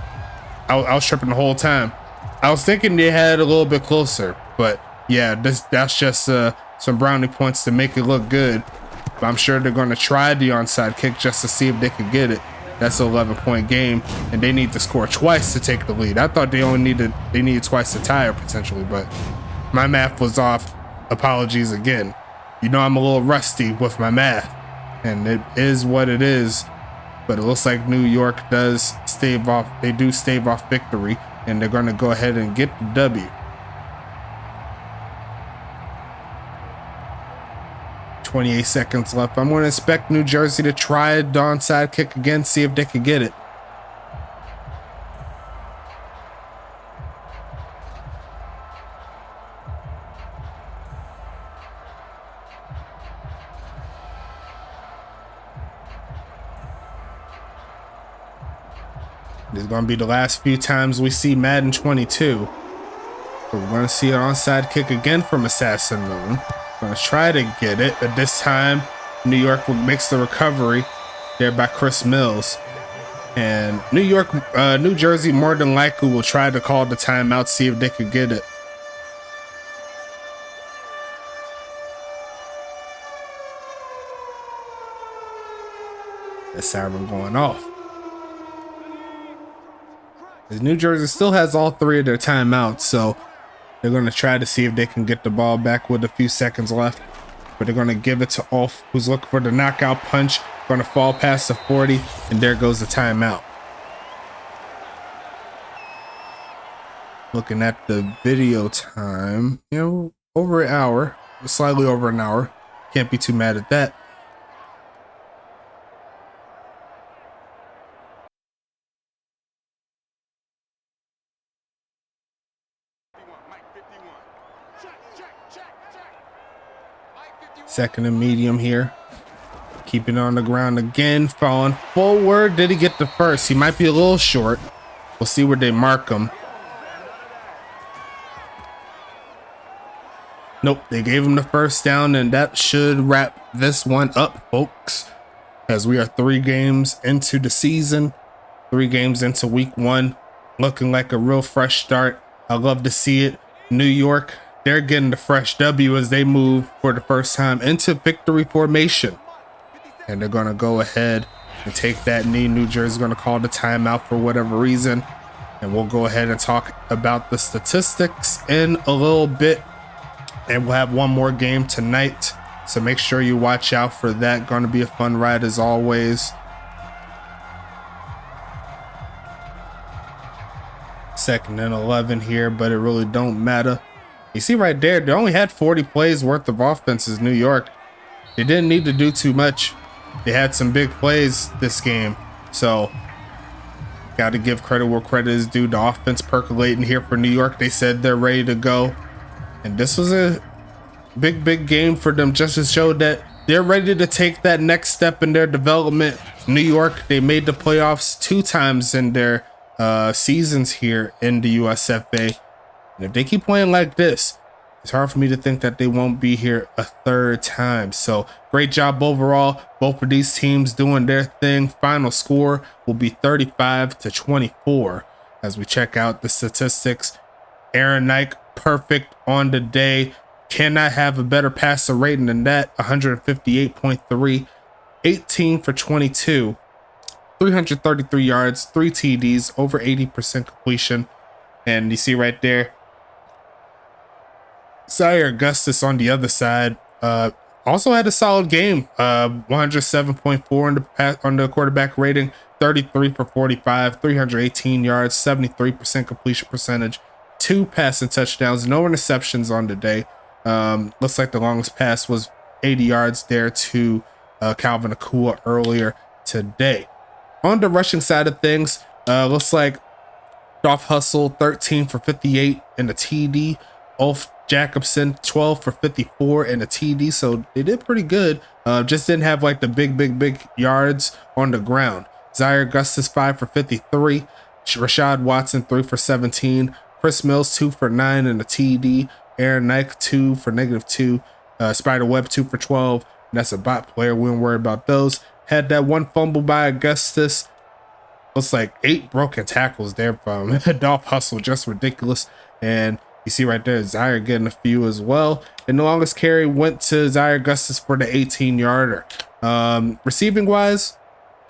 A: I was tripping the whole time. I was thinking they had a little bit closer, but yeah, that's just some brownie points to make it look good. But I'm sure they're going to try the onside kick just to see if they can get it. That's an 11-point game, and they need to score twice to take the lead. I thought they needed twice to tie or potentially, but my math was off. Apologies again. You know I'm a little rusty with my math, and it is what it is. But it looks like New York does stave off. They do stave off victory, and they're going to go ahead and get the W. 28 seconds left. I'm going to expect New Jersey to try the onside kick again, see if they can get it. This is going to be the last few times we see Madden 22. We're going to see an onside kick again from Assassin Moon. Going to try to get it, but this time New York makes the recovery there by Chris Mills. And New Jersey more than likely will try to call the timeout, see if they could get it. The siren going off. As New Jersey still has all 3 of their timeouts, so they're going to try to see if they can get the ball back with a few seconds left. But they're going to give it to Ulf, who's looking for the knockout punch. Going to fall past the 40, and there goes the timeout. Looking at the video time, over an hour, slightly over an hour. Can't be too mad at that. Second and medium here. Keeping on the ground again. Falling forward. Did he get the first? He might be a little short. We'll see where they mark him. Nope, they gave him the first down, and that should wrap this one up, folks. As we are 3 games into the season. 3 games into week 1. Looking like a real fresh start. I love to see it. New York, they're getting the fresh W as they move for the first time into victory formation. And they're going to go ahead and take that knee. New Jersey's going to call the timeout for whatever reason. And we'll go ahead and talk about the statistics in a little bit. And we'll have one more game tonight. So make sure you watch out for that. Going to be a fun ride as always. Second and 11 here, but it really don't matter. You see right there, they only had 40 plays worth of offenses, New York. They didn't need to do too much. They had some big plays this game. So, got to give credit where credit is due. The offense percolating here for New York. They said they're ready to go. And this was a big game for them, just to show that they're ready to take that next step in their development. New York, they made the playoffs 2 times in their seasons here in the USFA. And if they keep playing like this, it's hard for me to think that they won't be here a 3rd time. So great job overall. Both of these teams doing their thing. Final score will be 35-24 as we check out the statistics. Aaron Nike, perfect on the day. Cannot have a better passer rating than that. 158.3, 18 for 22, 333 yards, 3 TDs, over 80% completion. And you see right there, Zaire Augustus on the other side also had a solid game. 107.4 on the quarterback rating, 33 for 45, 318 yards, 73% completion percentage, 2 passing touchdowns, no interceptions on the day. Looks like the longest pass was 80 yards there to Calvin Akua earlier today. On the rushing side of things, looks like Dolph Hustle 13 for 58 and a TD. Ulf Jacobson 12 for 54 and a TD. So they did pretty good. Just didn't have like the big yards on the ground. Zaire Augustus 5 for 53. Rashad Watson 3 for 17. Chris Mills 2 for 9 and a TD. Aaron Nike 2 for -2. Spider Webb 2 for 12. And that's a bot player. We don't worry about those. Had that one fumble by Augustus. Looks like 8 broken tackles there from Dolph Hustle, just ridiculous. And you see right there, Zaire getting a few as well. And the longest carry went to Zaire Augustus for the 18-yarder. Receiving wise,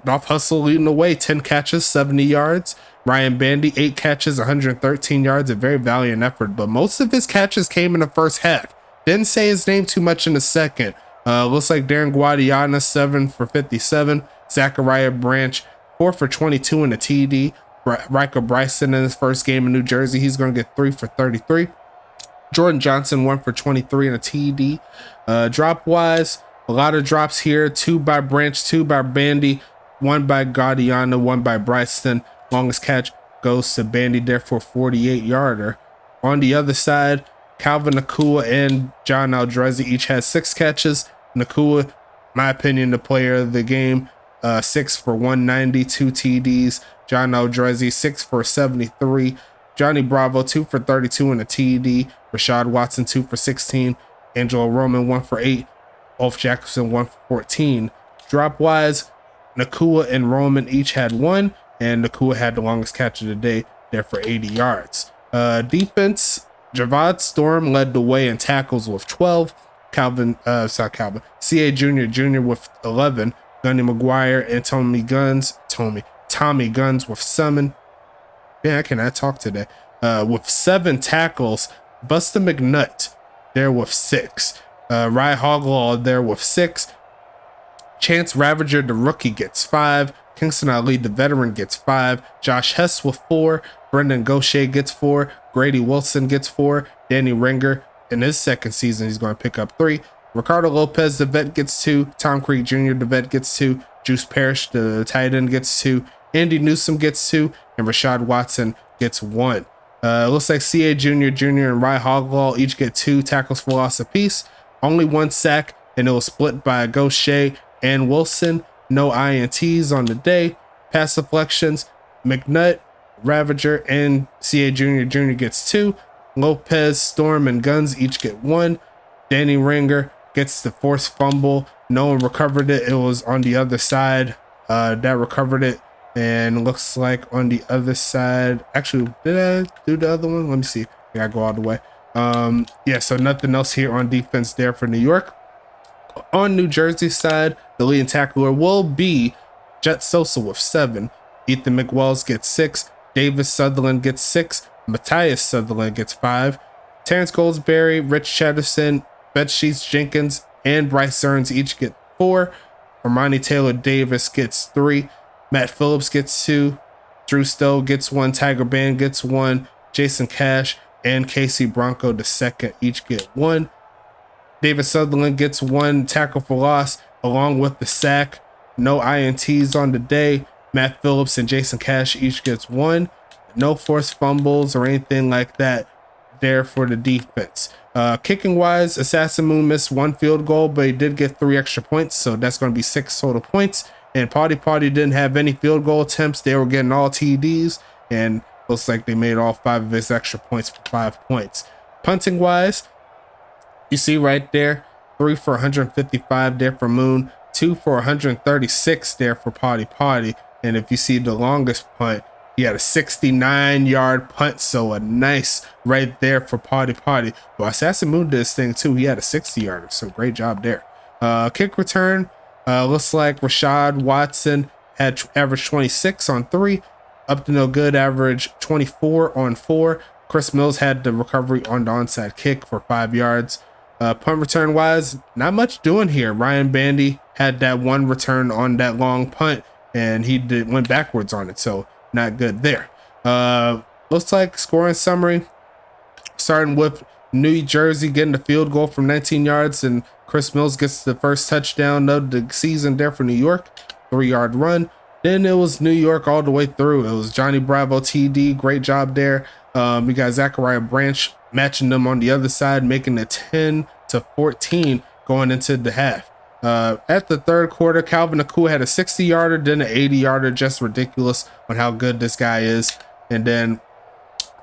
A: Dolph Hustle leading the way, 10 catches, 70 yards. Ryan Bandy, 8 catches, 113 yards, a very valiant effort. But most of his catches came in the first half. Didn't say his name too much in the second. Looks like Darren Guadiana, 7 for 57. Zachariah Branch, 4 for 22 in a TD. Riker Bryson in his first game in New Jersey, he's going to get 3 for 33. Jordan Johnson, 1 for 23 in a TD. Drop wise, a lot of drops here. 2 by Branch, 2 by Bandy, 1 by Guadiana, 1 by Bryson. Longest catch goes to Bandy there for a 48-yarder. On the other side, Calvin Akua and John Aldrezi each had 6 catches. Nakua, my opinion, the player of the game, 6 for 190, 2 TDs. John Aldrezi, 6 for 73. Johnny Bravo, 2 for 32 and a TD. Rashad Watson, 2 for 16. Angelo Roman, 1 for 8. Ulf Jacobson, 1 for 14. Drop wise, Nakua and Roman each had 1, and Nakua had the longest catch of the day there for 80 yards. Defense, Javad Storm led the way in tackles with 12. C.A. Jr. with 11. Gunny McGuire and Tommy Guns with 7. Yeah, I cannot talk today. With 7 tackles. Buster McNutt there with 6. Rye Hoglaw there with 6. Chance Ravager, the rookie, gets 5. Kingston Ali, the veteran, gets 5. Josh Hess with 4. Brendan Gaucher gets 4. Grady Wilson gets 4. Danny Ringer, in his second season, he's going to pick up 3. Ricardo Lopez, the vet, gets 2. Tom Creek Jr., the vet, gets 2. Juice Parrish, the tight end, gets 2. Andy Newsom gets 2. And Rashad Watson gets 1. Looks like C.A. Jr., and Rye Hoglaw each get 2 tackles for loss apiece. Only 1 sack, and it was split by Gaucher and Wilson. No INTs on the day. Pass deflections, McNutt, Ravager, and C.A. Jr. gets 2. Lopez, Storm, and Guns each get 1. Danny Ringer gets the forced fumble. No one recovered it. It was on the other side that recovered it. And looks like on the other side, actually, did I do the other one? Let me see. I gotta go all the way. Yeah, so nothing else here on defense there for New York. On New Jersey side, the leading tackler will be Jet Sosa with 7. Ethan McWells gets 6. Davis Sutherland gets 6. Matthias Sutherland gets 5. Terrence Goldsberry, Rich Chatterson, Bedsheets Jenkins, and Bryce Earns each get 4. Armani Taylor Davis gets 3. Matt Phillips gets 2. Drew Stowe gets 1. Tiger Band gets 1. Jason Cash and Casey Bronco II each get 1. David Sutherland gets 1 tackle for loss along with the sack. No INTs on the day. Matt Phillips and Jason Cash each gets 1. No forced fumbles or anything like that there for the defense. Kicking wise, Assassin Moon missed 1 field goal, but he did get 3 extra points, so that's going to be 6 total points. And Party didn't have any field goal attempts. They were getting all TDs, and looks like they made all 5 of his extra points for 5 points. Punting wise, you see right there, 3 for 155 there for Moon, 2 for 136 there for Party. And if you see the longest punt, he had a 69-yard punt, so a nice right there for Party. Well, Assassin Moon did his thing too. He had a 60-yarder, so great job there. Kick return, looks like Rashad Watson had average 26 on 3. Up to no good, average 24 on 4. Chris Mills had the recovery on the onside kick for 5 yards. Punt return wise, not much doing here. Ryan Bandy had that 1 return on that long punt, and he went backwards on it, so not good there. Looks like scoring summary, starting with New Jersey getting the field goal from 19 yards, and Chris Mills gets the first touchdown of the season there for New York, 3-yard run. Then it was New York all the way through. It was Johnny Bravo TD, great job there. We got Zachariah Branch matching them on the other side, making it 10-14 going into the half. At the third quarter, Calvin Akua had a 60-yarder, then an 80-yarder, just ridiculous on how good this guy is. And then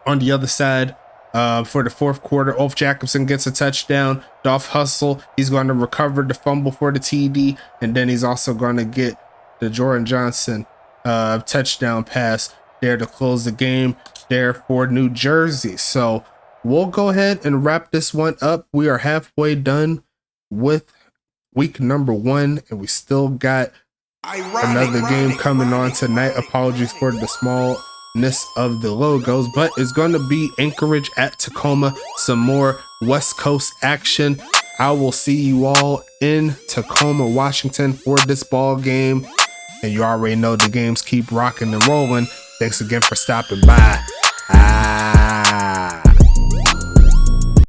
A: on the other side, for the fourth quarter, Ulf Jacobson gets a touchdown. Dolph Hustle, he's going to recover the fumble for the TD, and then he's also going to get the Jordan Johnson touchdown pass there to close the game there for New Jersey. So we'll go ahead and wrap this one up. We are halfway done with week number 1, and we still got another game coming on tonight. Apologies for the smallness of the logos, but it's going to be Anchorage at Tacoma, some more West Coast action. I will see you all in Tacoma, Washington for this ball game, and you already know the games keep rocking and rolling. Thanks again for stopping by.